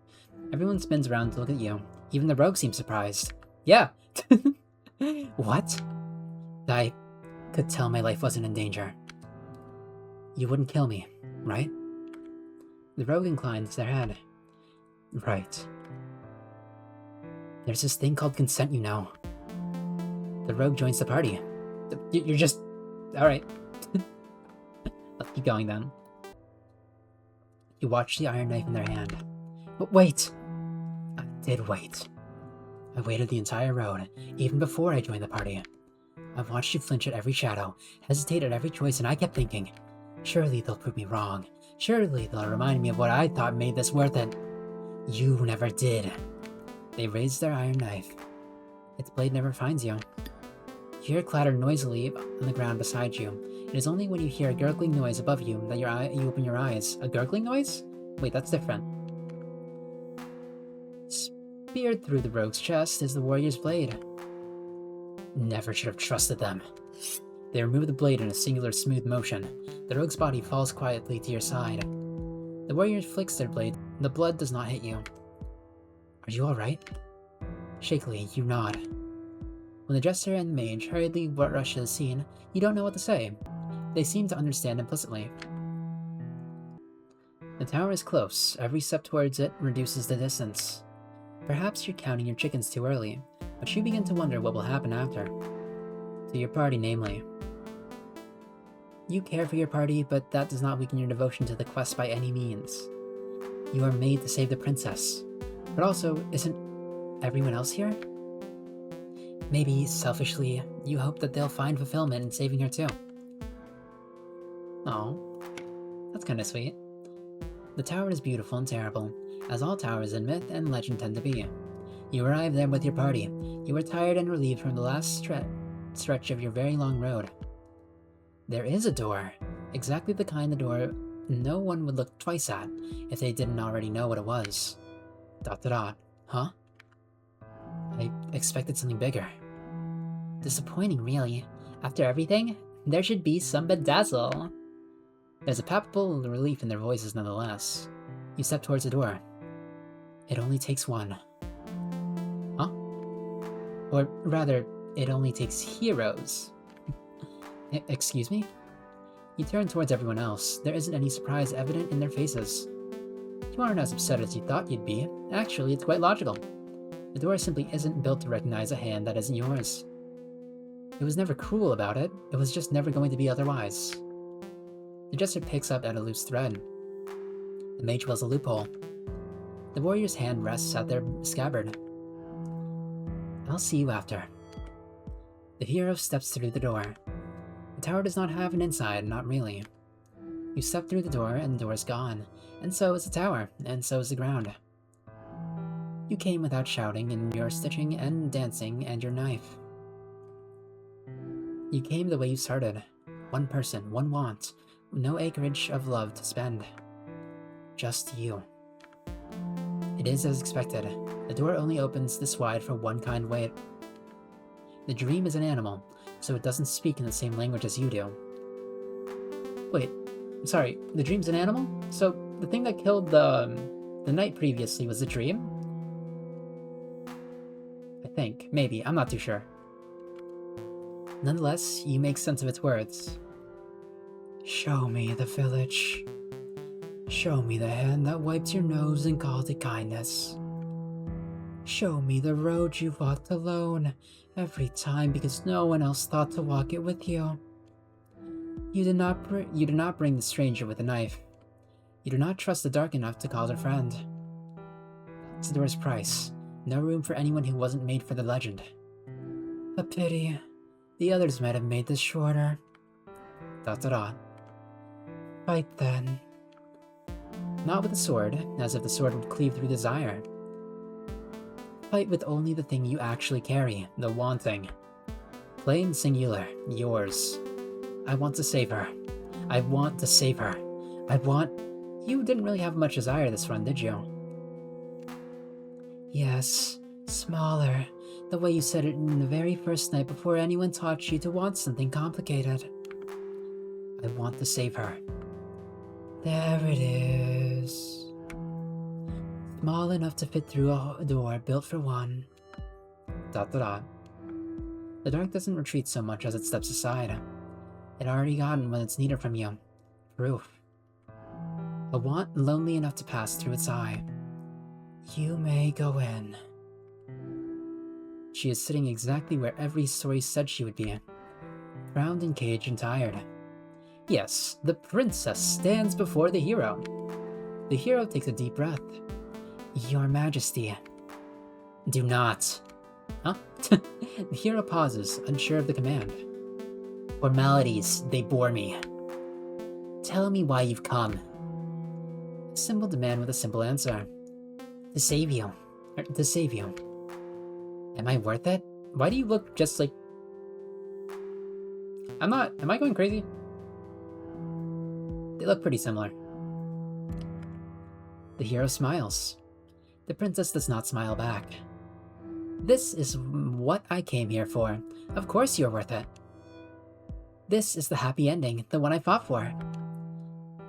Everyone spins around to look at you. Even the rogue seems surprised. Yeah. What? I could tell my life wasn't in danger. You wouldn't kill me, right? The rogue inclines their head. Right. There's this thing called consent, you know. The rogue joins the party. You're just... Alright. Let's keep going then. You watch the iron knife in their hand. But wait! I did wait. I waited the entire road, even before I joined the party. I watched you flinch at every shadow, hesitate at every choice, and I kept thinking, surely they'll prove me wrong. Surely they'll remind me of what I thought made this worth it. You never did. They raised their iron knife. Its blade never finds you. You hear it clatter noisily on the ground beside you. It is only when you hear a gurgling noise above you that you open your eyes. A gurgling noise? Wait, that's different. Speared through the rogue's chest is the warrior's blade. Never should have trusted them. They remove the blade in a singular smooth motion. The rogue's body falls quietly to your side. The warrior flicks their blade. The blood does not hit you. Are you alright? Shakily, you nod. When the jester and the mage hurriedly rush to the scene, you don't know what to say. They seem to understand implicitly. The tower is close. Every step towards it reduces the distance. Perhaps you're counting your chickens too early, but you begin to wonder what will happen after. To your party, namely. You care for your party, but that does not weaken your devotion to the quest by any means. You are made to save the princess. But also, isn't everyone else here? Maybe, selfishly, you hope that they'll find fulfillment in saving her too. Oh, that's kinda sweet. The tower is beautiful and terrible, as all towers in myth and legend tend to be. You arrive there with your party. You are tired and relieved from the last stretch of your very long road. There is a door, exactly the kind of door no one would look twice at if they didn't already know what it was. ... Huh? I expected something bigger. Disappointing, really. After everything, there should be some bedazzle. There's a palpable relief in their voices nonetheless. You step towards the door. It only takes one. Huh? Or rather, it only takes heroes. Excuse me? You turn towards everyone else. There isn't any surprise evident in their faces. You aren't as upset as you thought you'd be. Actually, it's quite logical. The door simply isn't built to recognize a hand that isn't yours. It was never cruel about it. It was just never going to be otherwise. The jester picks up at a loose thread. The mage wills a loophole. The warrior's hand rests at their scabbard. I'll see you after. The hero steps through the door. The tower does not have an inside, not really. You step through the door and the door is gone, and so is the tower, and so is the ground. You came without shouting, and your stitching and dancing and your knife. You came the way you started. One person, one want, no acreage of love to spend. Just you. It is as expected. The door only opens this wide for one kind wait. The dream is an animal, so it doesn't speak in the same language as you do. Wait, sorry, the dream's an animal? So the thing that killed the knight previously was the dream? I think, maybe, I'm not too sure. Nonetheless, you make sense of its words. Show me the village. Show me the hand that wiped your nose and called it kindness. Show me the road you walked alone, every time because no one else thought to walk it with you. You did not bring the stranger with a knife. You do not trust the dark enough to call it a friend. That's the door's price. No room for anyone who wasn't made for the legend. A pity. The others might have made this shorter. ... Fight then. Not with a sword, as if the sword would cleave through desire. Fight with only the thing you actually carry, the wanting. Plain singular, yours. I want to save her. I want to save her. I want... You didn't really have much desire this run, did you? Yes, smaller. The way you said it in the very first night before anyone taught you to want something complicated. I want to save her. There it is. Small enough to fit through a door built for one. ... The dark doesn't retreat so much as it steps aside. It already gotten what it's needed from you. Proof. A want lonely enough to pass through its eye. You may go in. She is sitting exactly where every story said she would be. Crowned and caged and tired. Yes, the princess stands before the hero. The hero takes a deep breath. Your Majesty. Do not. Huh? The hero pauses, unsure of the command. Formalities, they bore me. Tell me why you've come. A simple demand with a simple answer. To save you. To save you. Am I worth it? Why do you look just like... Am I going crazy? They look pretty similar. The hero smiles. The princess does not smile back. This is what I came here for. Of course you're worth it. This is the happy ending, the one I fought for.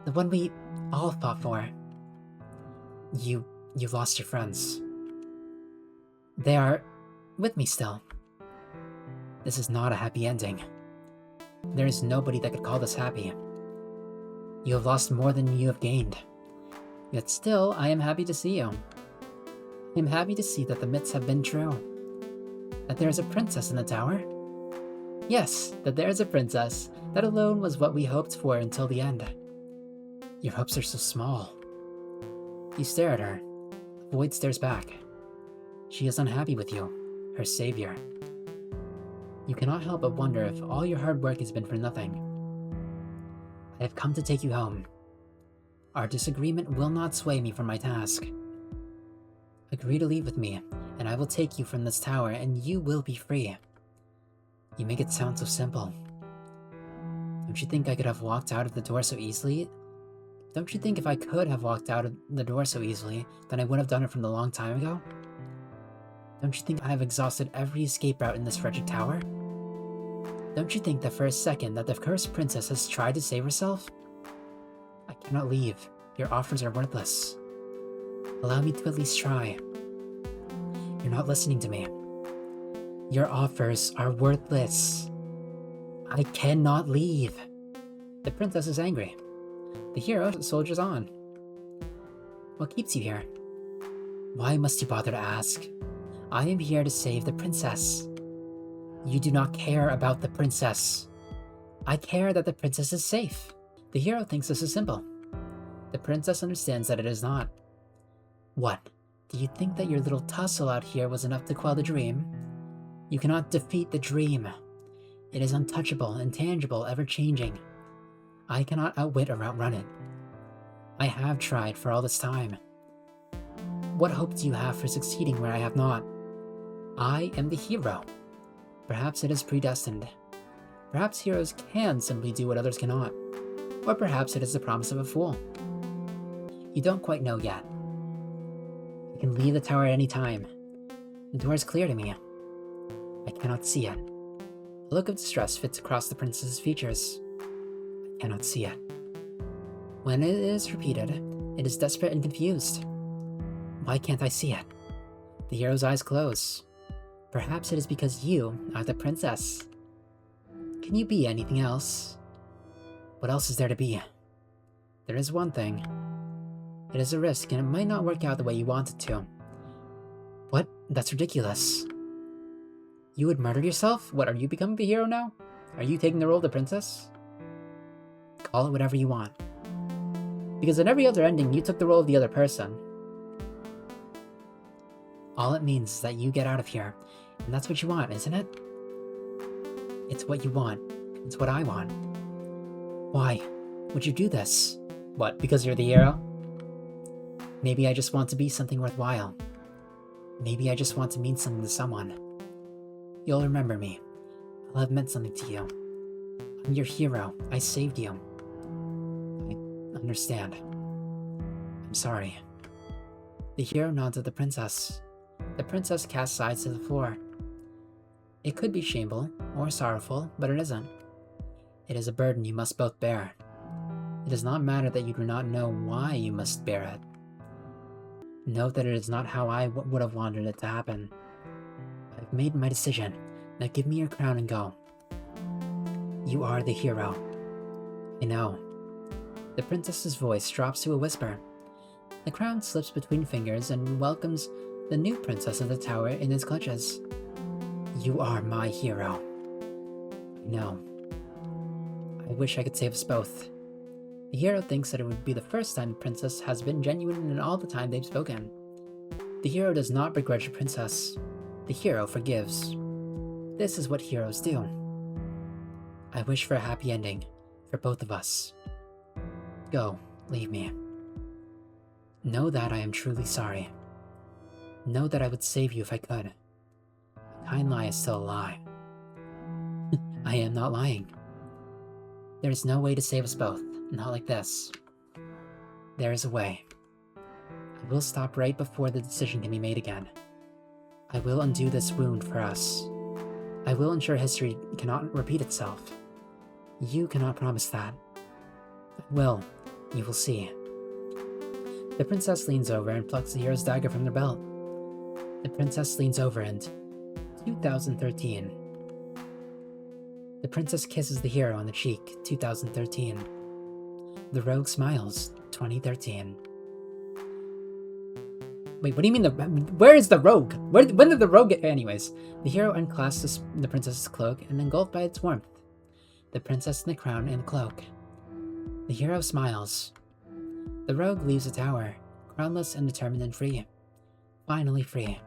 The one we all fought for. You lost your friends. They are with me still. This is not a happy ending. There is nobody that could call this happy. You have lost more than you have gained. Yet still, I am happy to see you. I am happy to see that the myths have been true. That there is a princess in the tower. Yes, that there is a princess. That alone was what we hoped for until the end. Your hopes are so small. You stare at her. The void stares back. She is unhappy with you, her savior. You cannot help but wonder if all your hard work has been for nothing. I have come to take you home. Our disagreement will not sway me from my task. Agree to leave with me, and I will take you from this tower, and you will be free. You make it sound so simple. Don't you think I could have walked out of the door so easily? Don't you think if I could have walked out of the door so easily, then I would have done it from a long time ago? Don't you think I have exhausted every escape route in this wretched tower? Don't you think that for a second that the cursed princess has tried to save herself? cannot leave. Your offers are worthless. Allow me to at least try. You're not listening to me. Your offers are worthless. I cannot leave. The princess is angry. The hero soldiers on. What keeps you here? Why must you bother to ask? I am here to save the princess. You do not care about the princess. I care that the princess is safe. The hero thinks this is simple. The princess understands that it is not. What? Do you think that your little tussle out here was enough to quell the dream? You cannot defeat the dream. It is untouchable, intangible, ever-changing. I cannot outwit or outrun it. I have tried for all this time. What hope do you have for succeeding where I have not? I am the hero. Perhaps it is predestined. Perhaps heroes can simply do what others cannot. Or perhaps it is the promise of a fool. You don't quite know yet. I can leave the tower at any time. The door is clear to me. I cannot see it. A look of distress fits across the princess's features. I cannot see it. When it is repeated, it is desperate and confused. Why can't I see it? The hero's eyes close. Perhaps it is because you are the princess. Can you be anything else? What else is there to be? There is one thing. It is a risk, and it might not work out the way you want it to. What? That's ridiculous. You would murder yourself? What, are you becoming the hero now? Are you taking the role of the princess? Call it whatever you want. Because in every other ending, you took the role of the other person. All it means is that you get out of here, and that's what you want, isn't it? It's what you want. It's what I want. Why would you do this? What, because you're the hero? Maybe I just want to be something worthwhile. Maybe I just want to mean something to someone. You'll remember me. I'll have meant something to you. I'm your hero. I saved you. I understand. I'm sorry. The hero nods at the princess. The princess casts eyes to the floor. It could be shameful or sorrowful, but it isn't. It is a burden you must both bear. It does not matter that you do not know why you must bear it. Note that it is not how I would have wanted it to happen. I've made my decision. Now give me your crown and go. You are the hero. I know. The princess's voice drops to a whisper. The crown slips between fingers and welcomes the new princess of the tower in its clutches. You are my hero. I know. I wish I could save us both. The hero thinks that it would be the first time the princess has been genuine in all the time they've spoken. The hero does not begrudge the princess. The hero forgives. This is what heroes do. I wish for a happy ending, for both of us. Go, leave me. Know that I am truly sorry. Know that I would save you if I could. A kind lie is still a lie. I am not lying. There is no way to save us both, not like this. There is a way. I will stop right before the decision can be made again. I will undo this wound for us. I will ensure history cannot repeat itself. You cannot promise that. I will. You will see. The princess leans over and plucks the hero's dagger from their belt. The princess leans over and... 2013. The princess kisses the hero on the cheek. 2013. The rogue smiles. 2013. Wait, what do you mean where is the rogue? When did the rogue get... Anyways, the hero unclasps the princess's cloak and engulfed by its warmth. The princess in the crown and cloak. The hero smiles. The rogue leaves the tower, crownless and determined and free. Finally free.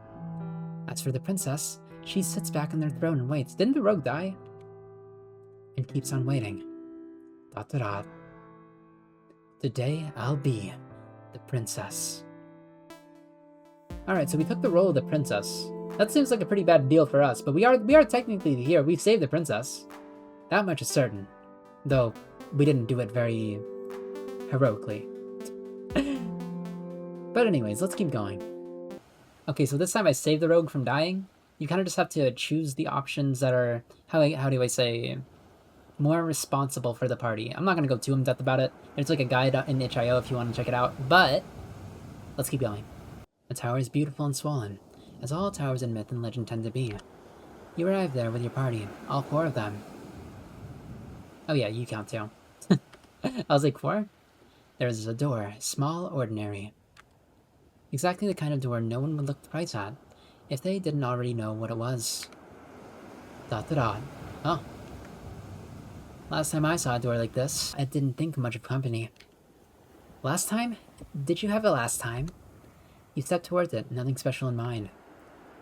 As for the princess, she sits back on their throne and waits. Didn't the rogue die? And keeps on waiting. ... Today I'll be the princess. Alright, so we took the role of the princess. That seems like a pretty bad deal for us, but we are technically the hero. We saved the princess. That much is certain. Though, we didn't do it very heroically. But anyways, let's keep going. Okay, so this time I saved the rogue from dying. You kind of just have to choose the options that are... How do I say... more responsible for the party. I'm not gonna go too in-depth about it. There's like a guide in itch.io if you want to check it out, but let's keep going. The tower is beautiful and swollen, as all towers in myth and legend tend to be. You arrive there with your party, all 4 of them. Oh yeah, you count too. I was like, 4? There is a door, small, ordinary. Exactly the kind of door no one would look twice at, if they didn't already know what it was. ... Oh. Last time I saw a door like this, I didn't think much of company. Last time? Did you have a last time? You stepped towards it, nothing special in mind.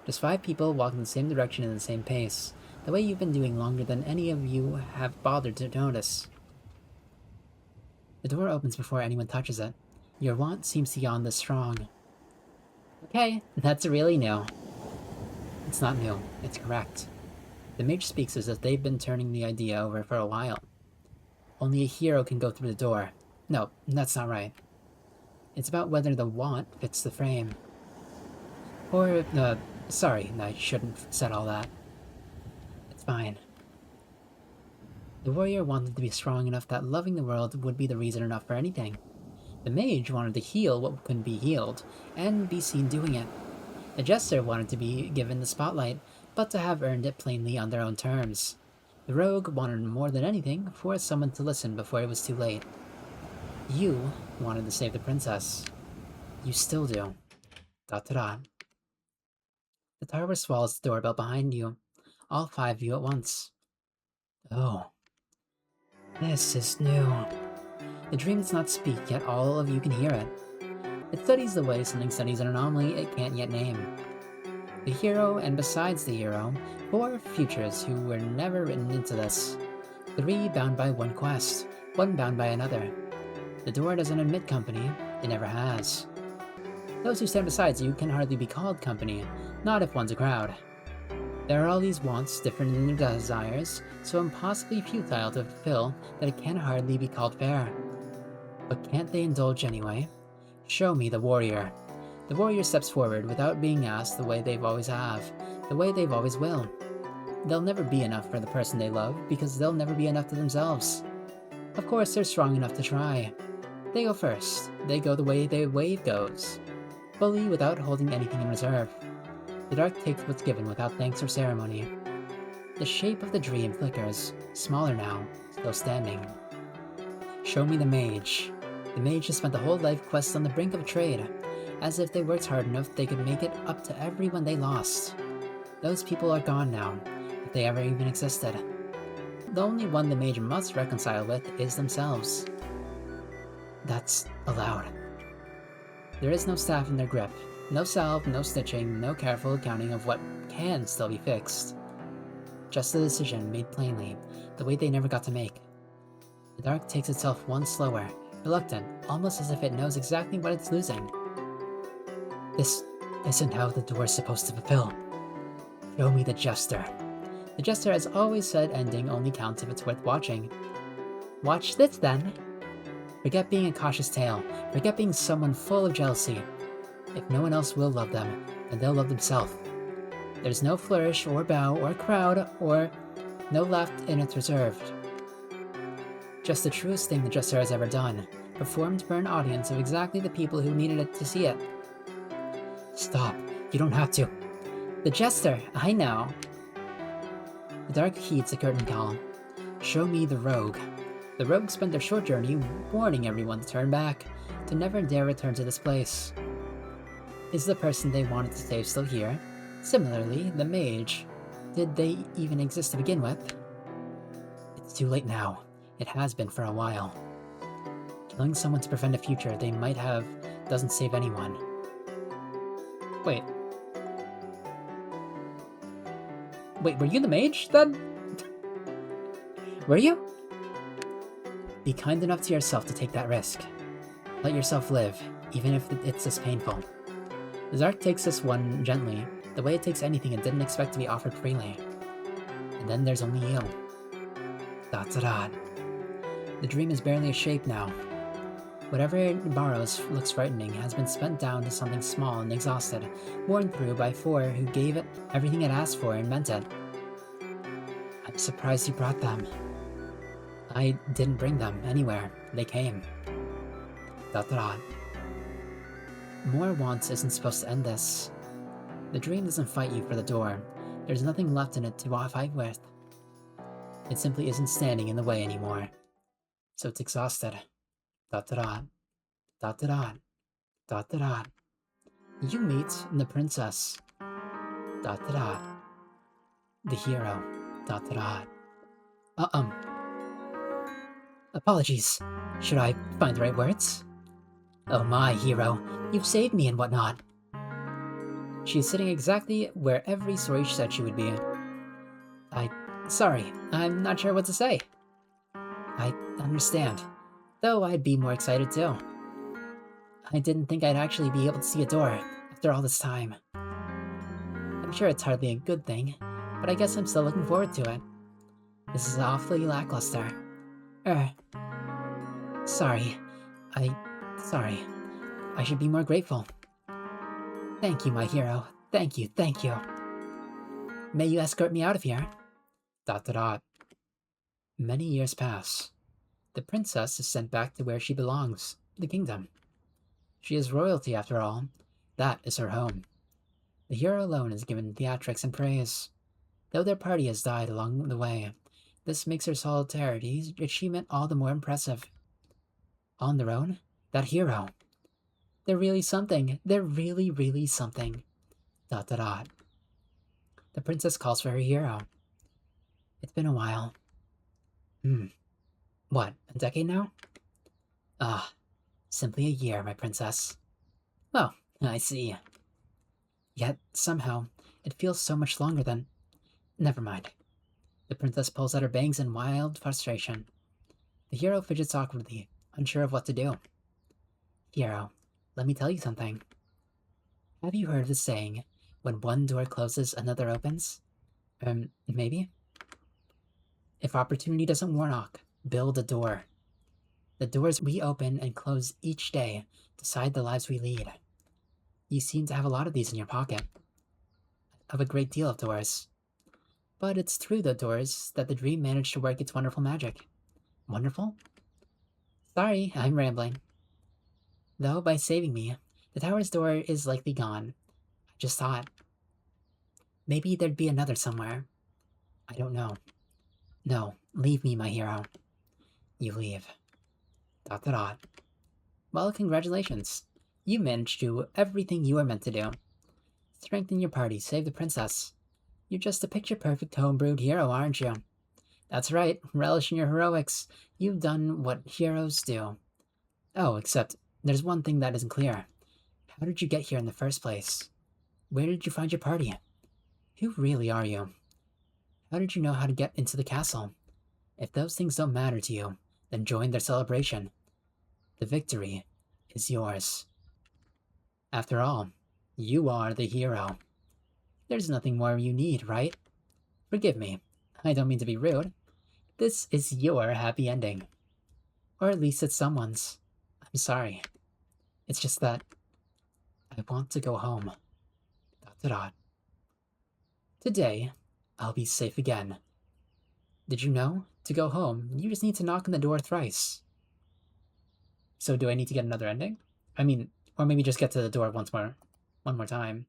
Just 5 people walking in the same direction in the same pace, the way you've been doing longer than any of you have bothered to notice. The door opens before anyone touches it. Your want seems beyond this strong. Okay, that's really new. It's not new, it's correct. The mage speaks as if they've been turning the idea over for a while. Only a hero can go through the door. No, that's not right. It's about whether the want fits the frame. Or, sorry, I shouldn't have said all that. It's fine. The warrior wanted to be strong enough that loving the world would be the reason enough for anything. The mage wanted to heal what couldn't be healed, and be seen doing it. The jester wanted to be given the spotlight, but to have earned it plainly on their own terms. The rogue wanted more than anything for someone to listen before it was too late. You wanted to save the princess. You still do. ... The tower swallows the doorbell behind you, all 5 of you at once. Oh. This is new. The dream does not speak, yet all of you can hear it. It studies the way something studies an anomaly it can't yet name. The hero, and besides the hero, 4 futures who were never written into this. 3 bound by one quest, 1 bound by another. The door doesn't admit company, it never has. Those who stand beside you can hardly be called company, not if one's a crowd. There are all these wants different in their desires, so impossibly futile to fulfill that it can hardly be called fair. But can't they indulge anyway? Show me the warrior. The warrior steps forward without being asked the way they've always have, the way they've always will. They'll never be enough for the person they love because they'll never be enough to themselves. Of course, they're strong enough to try. They go first. They go the way the wave goes, fully without holding anything in reserve. The dark takes what's given without thanks or ceremony. The shape of the dream flickers, smaller now, still standing. Show me the mage. The mage has spent a whole life quest on the brink of a trade. As if they worked hard enough they could make it up to everyone they lost. Those people are gone now, if they ever even existed. The only one the mage must reconcile with is themselves. That's allowed. There is no staff in their grip, no salve, no stitching, no careful accounting of what can still be fixed. Just a decision made plainly, the way they never got to make. The dark takes itself one slower, reluctant, almost as if it knows exactly what it's losing. This isn't how the door's supposed to fulfill. Show me the jester. The jester has always said ending only counts if it's worth watching. Watch this then. Forget being a cautious tale. Forget being someone full of jealousy. If no one else will love them, then they'll love themselves. There's no flourish or bow or crowd or no left in it's reserved. Just the truest thing the jester has ever done, performed for an audience of exactly the people who needed it to see it. Stop, you don't have to. The jester, I know. The dark heeds the curtain call. Show me the rogue. The rogue spent their short journey warning everyone to turn back, to never dare return to this place. Is the person they wanted to save still here? Similarly, the mage. Did they even exist to begin with? It's too late now. It has been for a while. Killing someone to prevent a future they might have doesn't save anyone. Wait, were you the mage, then? Were you? Be kind enough to yourself to take that risk. Let yourself live, even if it's this painful. The dark takes this one gently, the way it takes anything it didn't expect to be offered freely. And then there's only you. ... The dream is barely a shape now. Whatever it borrows looks frightening has been spent down to something small and exhausted, worn through by 4 who gave it everything it asked for and meant it. I'm surprised you brought them. I didn't bring them anywhere. They came. ... More wants isn't supposed to end this. The dream doesn't fight you for the door. There's nothing left in it to fight with. It simply isn't standing in the way anymore. So it's exhausted. ... You meet the princess. ... The hero. ... Apologies. Should I find the right words? Oh my, hero. You've saved me and whatnot. She's sitting exactly where every story said she would be. Sorry, I'm not sure what to say. I understand. Though I'd be more excited too. I didn't think I'd actually be able to see a door after all this time. I'm sure it's hardly a good thing, but I guess I'm still looking forward to it. This is awfully lackluster. Sorry. Sorry. I should be more grateful. Thank you, my hero. Thank you. May you escort me out of here? ... Many years pass. The princess is sent back to where she belongs, the kingdom. She is royalty after all. That is her home. The hero alone is given theatrics and praise. Though their party has died along the way, this makes her solidarity achievement all the more impressive. On their own, that hero. They're really something. They're really, really something. ... The princess calls for her hero. It's been a while. What, a decade now? Simply a year, my princess. Oh, I see. Yet, somehow, it feels so much longer than... Never mind. The princess pulls out her bangs in wild frustration. The hero fidgets awkwardly, unsure of what to do. Hero, let me tell you something. Have you heard of the saying, when one door closes, another opens? Maybe? If opportunity doesn't knock, build a door. The doors we open and close each day decide the lives we lead. You seem to have a lot of these in your pocket. Of a great deal of doors. But it's through the doors that the dream managed to work its wonderful magic. Wonderful? Sorry, I'm rambling. Though, by saving me, the tower's door is likely gone. I just thought. Maybe there'd be another somewhere. I don't know. No, leave me, my hero. You leave. ... Well, congratulations. You managed to do everything you were meant to do. Strengthen your party, save the princess. You're just a picture-perfect homebrewed hero, aren't you? That's right, relish in your heroics. You've done what heroes do. Oh, except there's one thing that isn't clear. How did you get here in the first place? Where did you find your party? Who really are you? How did you know how to get into the castle? If those things don't matter to you, then join their celebration. The victory is yours. After all, you are the hero. There's nothing more you need, right? Forgive me, I don't mean to be rude. This is your happy ending. Or at least it's someone's. I'm sorry. It's just that I want to go home. ... Today, I'll be safe again. Did you know? To go home, you just need to knock on the door thrice. So do I need to get another ending? I mean, or maybe just get to the door one more time.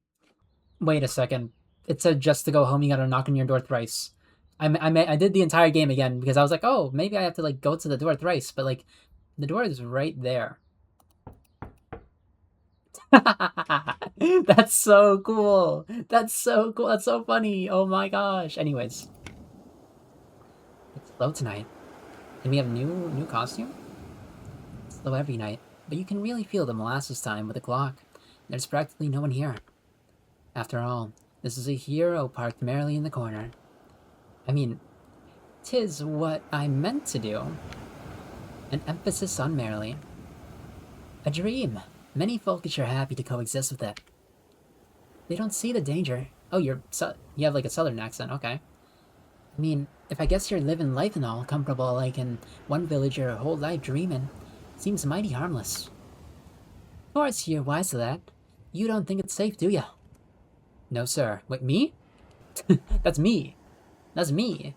Wait a second. It said just to go home, you gotta knock on your door thrice. I did the entire game again because I was like, oh, maybe I have to like go to the door thrice, but like, the door is right there. That's so cool. That's so cool. That's so funny. Oh my gosh. Anyways, it's slow tonight. And we have new costume? It's slow every night, but you can really feel the molasses time with the clock. There's practically no one here. After all, this is a hero parked merrily in the corner. I mean, 'tis what I meant to do. An emphasis on merrily. A dream. Many folk are sure happy to coexist with it. They don't see the danger. Oh, you have like a southern accent, okay. I mean, if I guess you're living life and all, comfortable like in one village your whole life dreaming, seems mighty harmless. Of course you're wise to that. You don't think it's safe, do ya? No, sir. Wait, me? That's me. That's me.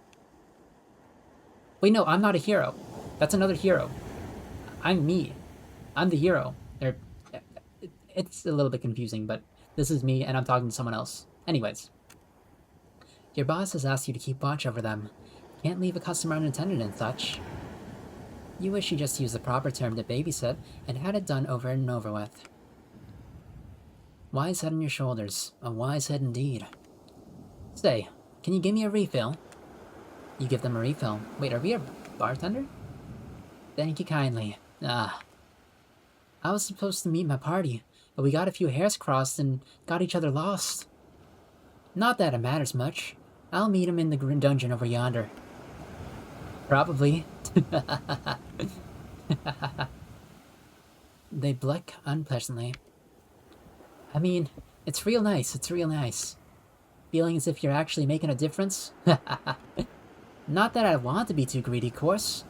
Wait, no, I'm not a hero. That's another hero. I'm me. I'm the hero. It's a little bit confusing, but this is me and I'm talking to someone else. Anyways, your boss has asked you to keep watch over them. Can't leave a customer unattended and such. You wish you just used the proper term to babysit and had it done over and over with. Wise head on your shoulders. A wise head indeed. Say, can you give me a refill? You give them a refill. Wait, are we a bartender? Thank you kindly. I was supposed to meet my party, but we got a few hairs crossed and got each other lost. Not that it matters much. I'll meet him in the dungeon over yonder. Probably. They blink unpleasantly. I mean, it's real nice, it's real nice. Feeling as if you're actually making a difference? Not that I want to be too greedy, course.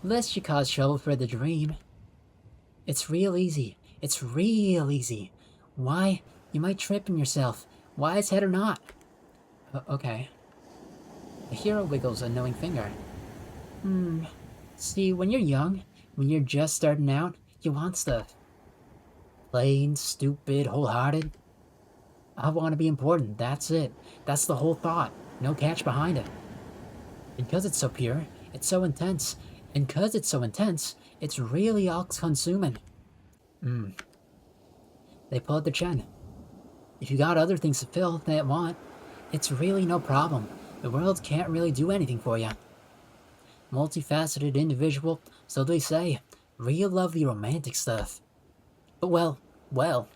Lest you cause trouble for the dream. It's real easy. It's real easy. Why? You might trip on yourself. Wise head or not. Okay. The hero wiggles a knowing finger. See, when you're young, when you're just starting out, you want stuff. Plain, stupid, wholehearted. I want to be important, that's it. That's the whole thought. No catch behind it. And because it's so pure, it's so intense. And because it's so intense, it's really all-consuming. They pull at their chin. If you got other things to fill that want, it's really no problem. The world can't really do anything for you. Multifaceted individual, so they say. Real lovely romantic stuff. But well,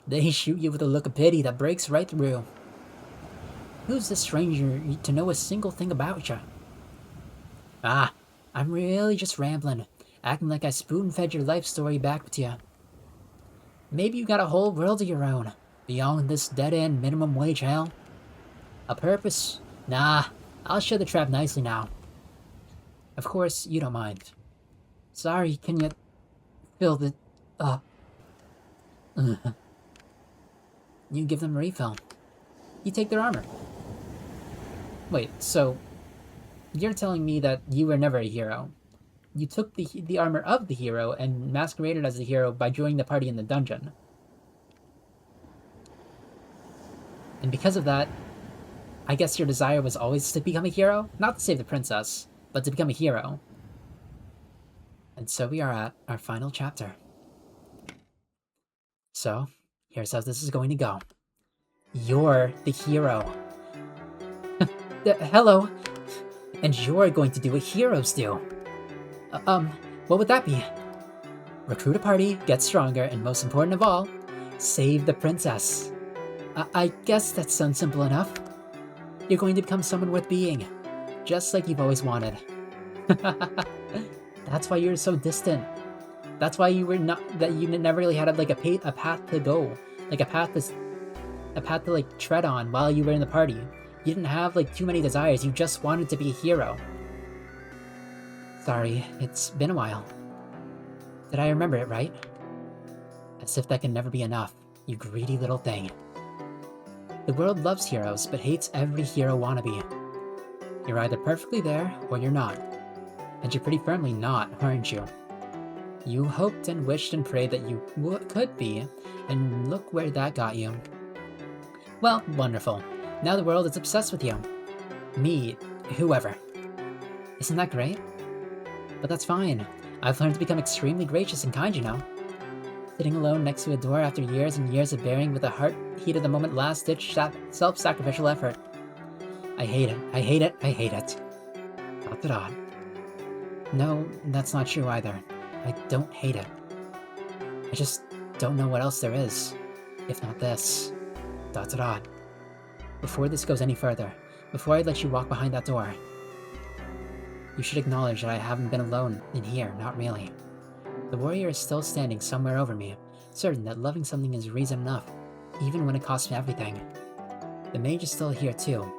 they shoot you with a look of pity that breaks right through. Who's this stranger to know a single thing about you? I'm really just rambling, acting like I spoon-fed your life story back with you. Maybe you got a whole world of your own, beyond this dead-end minimum wage hell. A purpose? Nah, I'll shut the trap nicely now. Of course, you don't mind. Sorry, can you fill the up? You give them a refill. You take their armor. Wait, so you're telling me that you were never a hero? You took the armor of the hero and masqueraded as the hero by joining the party in the dungeon. And because of that, I guess your desire was always to become a hero? Not to save the princess, but to become a hero. And so we are at our final chapter. So, here's how this is going to go. You're the hero. Hello. And you're going to do what heroes do. What would that be? Recruit a party, get stronger, and most important of all, save the princess. I guess that sounds simple enough. You're going to become someone worth being, just like you've always wanted. That's why you're so distant. That's why you never really had like a path to go, like a path to like tread on while you were in the party. You didn't have like too many desires. You just wanted to be a hero. Sorry, it's been a while. Did I remember it right? As if that can never be enough, you greedy little thing. The world loves heroes, but hates every hero wannabe. You're either perfectly there, or you're not. And you're pretty firmly not, aren't you? You hoped and wished and prayed that you could be, and look where that got you. Well, wonderful. Now the world is obsessed with you. Me, whoever. Isn't that great? But that's fine. I've learned to become extremely gracious and kind, you know. Sitting alone next to a door after years and years of bearing with a heart heat of the moment last-ditch self-sacrificial effort. I hate it. I hate it. I hate it. Dot to dot. No, that's not true either. I don't hate it. I just don't know what else there is, if not this. Dot to dot. Before this goes any further, before I let you walk behind that door, you should acknowledge that I haven't been alone in here, not really. The warrior is still standing somewhere over me, certain that loving something is reason enough, even when it costs me everything. The mage is still here too,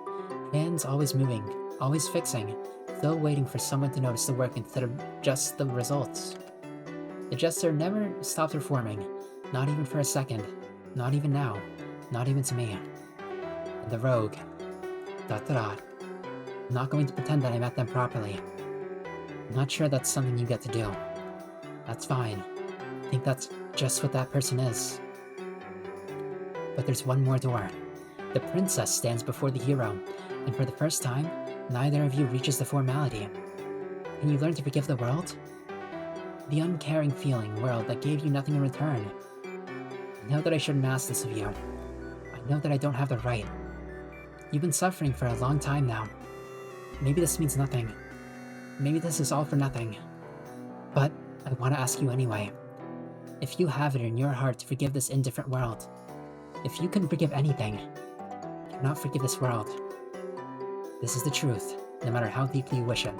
hands always moving, always fixing, still waiting for someone to notice the work instead of just the results. The jester never stops performing, not even for a second, not even now, not even to me. And the rogue, dot to dot. I'm not going to pretend that I met them properly. I'm not sure that's something you get to do. That's fine. I think that's just what that person is. But there's one more door. The princess stands before the hero, and for the first time, neither of you reaches the formality. Can you learn to forgive the world? The uncaring feeling world that gave you nothing in return. I know that I shouldn't ask this of you. I know that I don't have the right. You've been suffering for a long time now. Maybe this means nothing. Maybe this is all for nothing. But I want to ask you anyway. If you have it in your heart to forgive this indifferent world, if you can forgive anything, cannot forgive this world. This is the truth, no matter how deeply you wish it.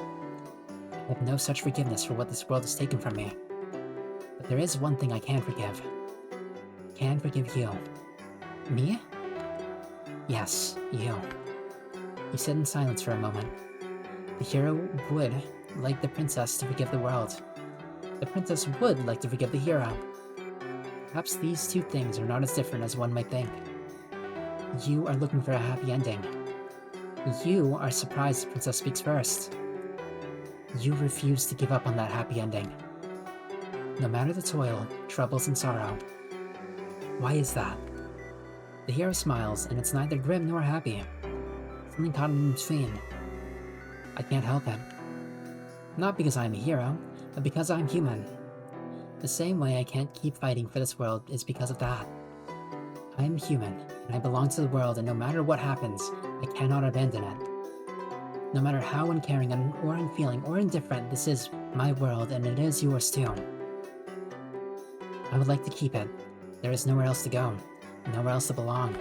I have no such forgiveness for what this world has taken from me. But there is one thing I can forgive. I can forgive you. Me? Yes, you. You sit in silence for a moment. The hero would like the princess to forgive the world. The princess would like to forgive the hero. Perhaps these two things are not as different as one might think. You are looking for a happy ending. You are surprised the princess speaks first. You refuse to give up on that happy ending. No matter the toil, troubles, and sorrow. Why is that? The hero smiles, and it's neither grim nor happy. Something caught in between. I can't help it. Not because I'm a hero, but because I'm human. The same way I can't keep fighting for this world is because of that. I'm human, and I belong to the world, and no matter what happens, I cannot abandon it. No matter how uncaring or unfeeling or indifferent, this is my world, and it is yours too. I would like to keep it. There is nowhere else to go, nowhere else to belong.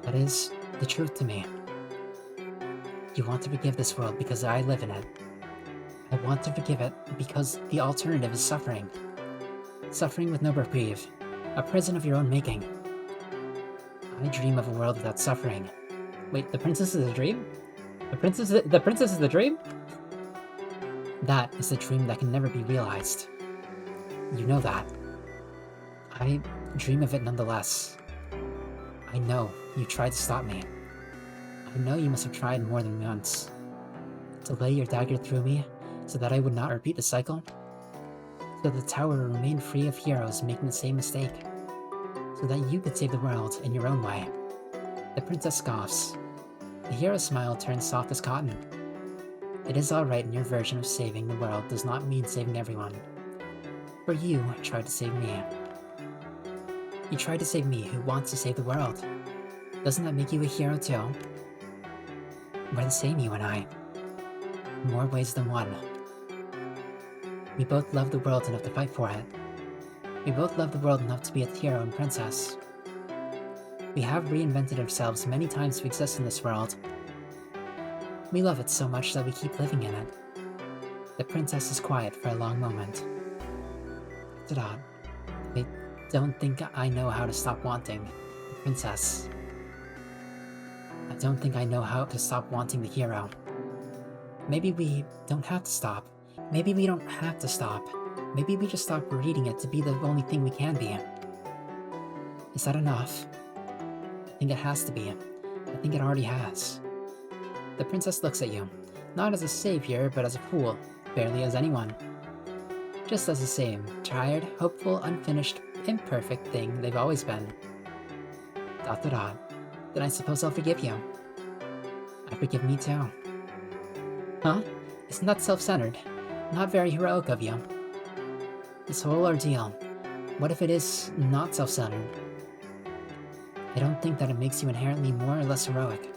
That is the truth to me. You want to forgive this world because I live in it. I want to forgive it because the alternative is suffering. Suffering with no reprieve. A prison of your own making. I dream of a world without suffering. Wait, the princess is a dream? The princess is the dream? That is the dream that can never be realized. You know that. I dream of it nonetheless. I know you tried to stop me. I know you must have tried more than once. To lay your dagger through me, so that I would not repeat the cycle? So the tower would remain free of heroes making the same mistake? So that you could save the world in your own way? The princess scoffs. The hero's smile turns soft as cotton. It is alright, and your version of saving the world does not mean saving everyone. For you tried to save me. You tried to save me, who wants to save the world. Doesn't that make you a hero too? We're the same, you and I. In more ways than one. We both love the world enough to fight for it. We both love the world enough to be its hero and princess. We have reinvented ourselves many times to exist in this world. We love it so much that we keep living in it. The princess is quiet for a long moment. Ta-da. I don't think I know how to stop wanting the princess. I don't think I know how to stop wanting the hero. Maybe we don't have to stop. Maybe we don't have to stop. Maybe we just stop reading it to be the only thing we can be. Is that enough? I think it has to be. I think it already has. The princess looks at you, not as a savior, but as a fool, barely as anyone. Just as the same, tired, hopeful, unfinished, imperfect thing they've always been. ... Then I suppose I'll forgive you. I forgive me too. Huh? Isn't that self-centered? Not very heroic of you. This whole ordeal, what if it is not self-centered? I don't think that it makes you inherently more or less heroic.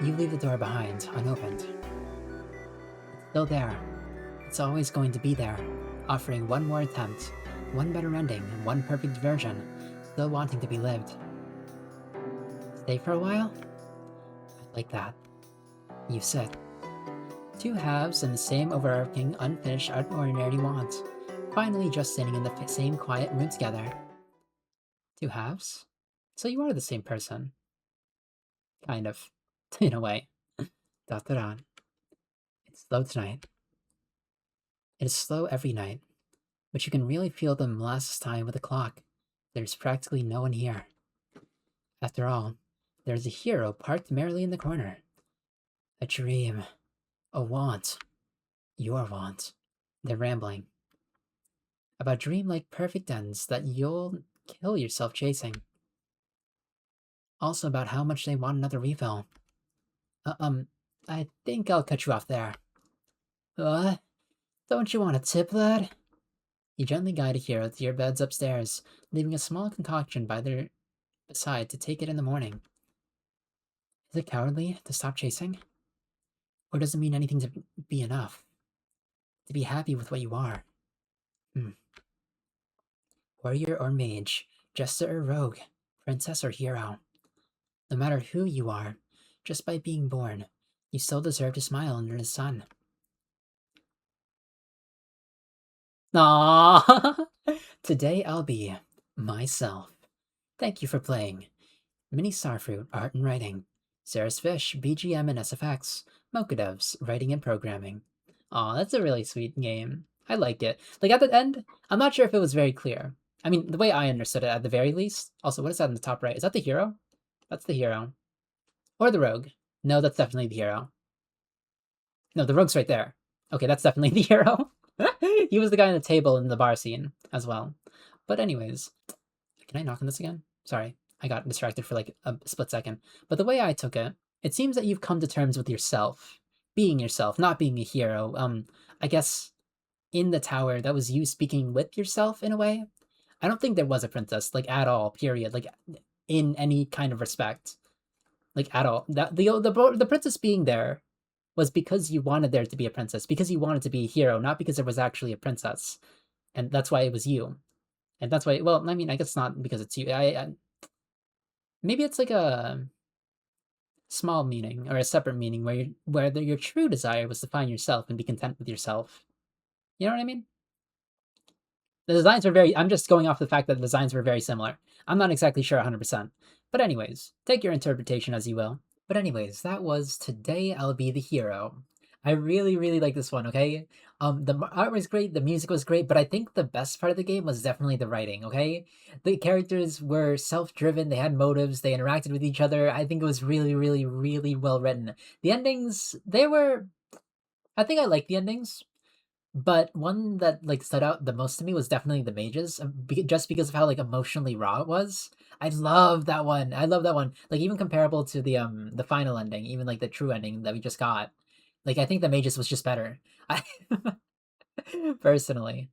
You leave the door behind, unopened. It's still there. It's always going to be there, offering one more attempt, one better ending, and one perfect version, still wanting to be lived. Stay for a while? I'd like that. You sit. Two halves and the same overarching, unfinished, ordinary want, finally just sitting in the same quiet room together. Two halves? So you are the same person. Kind of. In a way. ... It's slow tonight. It is slow every night, but you can really feel the molasses time with the clock. There's practically no one here. After all, there's a hero parked merrily in the corner. A dream. A want. Your want. They're rambling. About dream-like perfect ends that you'll kill yourself chasing. Also about how much they want another refill. I think I'll cut you off there. What? Don't you want a tip, lad? You gently guide a hero to your beds upstairs, leaving a small concoction by their side to take it in the morning. Is it cowardly to stop chasing? Or does it mean anything to be enough? To be happy with what you are? Warrior or mage, jester or rogue, princess or hero. No matter who you are, just by being born, you still deserve to smile under the sun. Aww! Today I'll be myself. Thank you for playing. Mini Starfruit, Art and Writing. Sarah's Fish, BGM and SFX. Mocha Devs, Writing and Programming. Aw, that's a really sweet game. I like it. Like, at the end, I'm not sure if it was very clear. I mean, the way I understood it, at the very least. Also, what is that in the top right? Is that the hero? That's the hero. Or the rogue. No, that's definitely the hero. No, the rogue's right there. Okay, that's definitely the hero. He was the guy on the table in the bar scene as well. But anyways, can I knock on this again? Sorry, I got distracted for like a split second. But the way I took it, it seems that you've come to terms with yourself. Being yourself, not being a hero. I guess in the tower, that was you speaking with yourself in a way. I don't think there was a princess, like, at all, period. Like, in any kind of respect. Like, at all. The princess being there was because you wanted there to be a princess, because you wanted to be a hero, not because there was actually a princess. And that's why it was you. And that's why, well, I mean, I guess not because it's you. Maybe it's like a small meaning or a separate meaning where your true desire was to find yourself and be content with yourself. You know what I mean? The designs were I'm just going off the fact that the designs were very similar. I'm not exactly sure 100%. But anyways, take your interpretation as you will. But anyways, that was Today I'll Be the Hero. I really, really like this one, okay? The art was great, the music was great, but I think the best part of the game was definitely the writing, okay? The characters were self-driven, they had motives, they interacted with each other. I think it was really, really, really well written. The endings, I think I liked the endings. But one that like stood out the most to me was definitely the mages, just because of how like emotionally raw it was. I love that one. I love that one. Like even comparable to the final ending, even like the true ending that we just got. Like I think the mages was just better. I personally.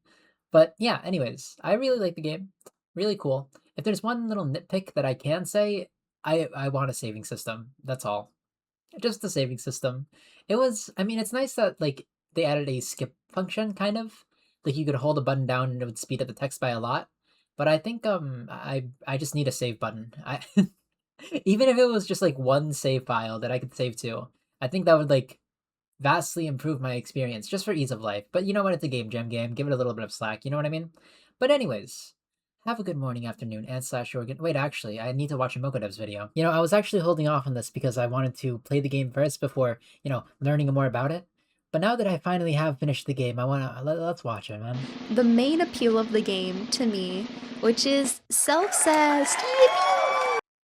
But yeah, anyways, I really like the game. Really cool. If there's one little nitpick that I can say, I want a saving system. That's all. Just the saving system. It was, I mean, it's nice that like they added a skip function kind of. Like you could hold a button down and it would speed up the text by a lot. But I think I just need a save button. I even if it was just like one save file that I could save to, I think that would like vastly improve my experience just for ease of life. But you know what, it's a game jam game. Give it a little bit of slack, you know what I mean? But anyways, have a good morning, afternoon, and slash organ. Wait, actually, I need to watch a Mokodev's video. You know, I was actually holding off on this because I wanted to play the game first before, you know, learning more about it. But now that I finally have finished the game, I wanna let's watch it, man. The main appeal of the game to me, which is self-cessed.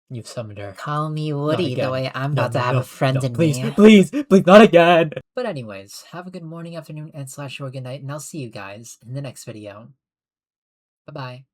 You've summoned her. Call me Woody the way I'm about to have a friend in please, me. Please, not again. But anyways, have a good morning, afternoon, and slash or good night, and I'll see you guys in the next video. Bye-bye.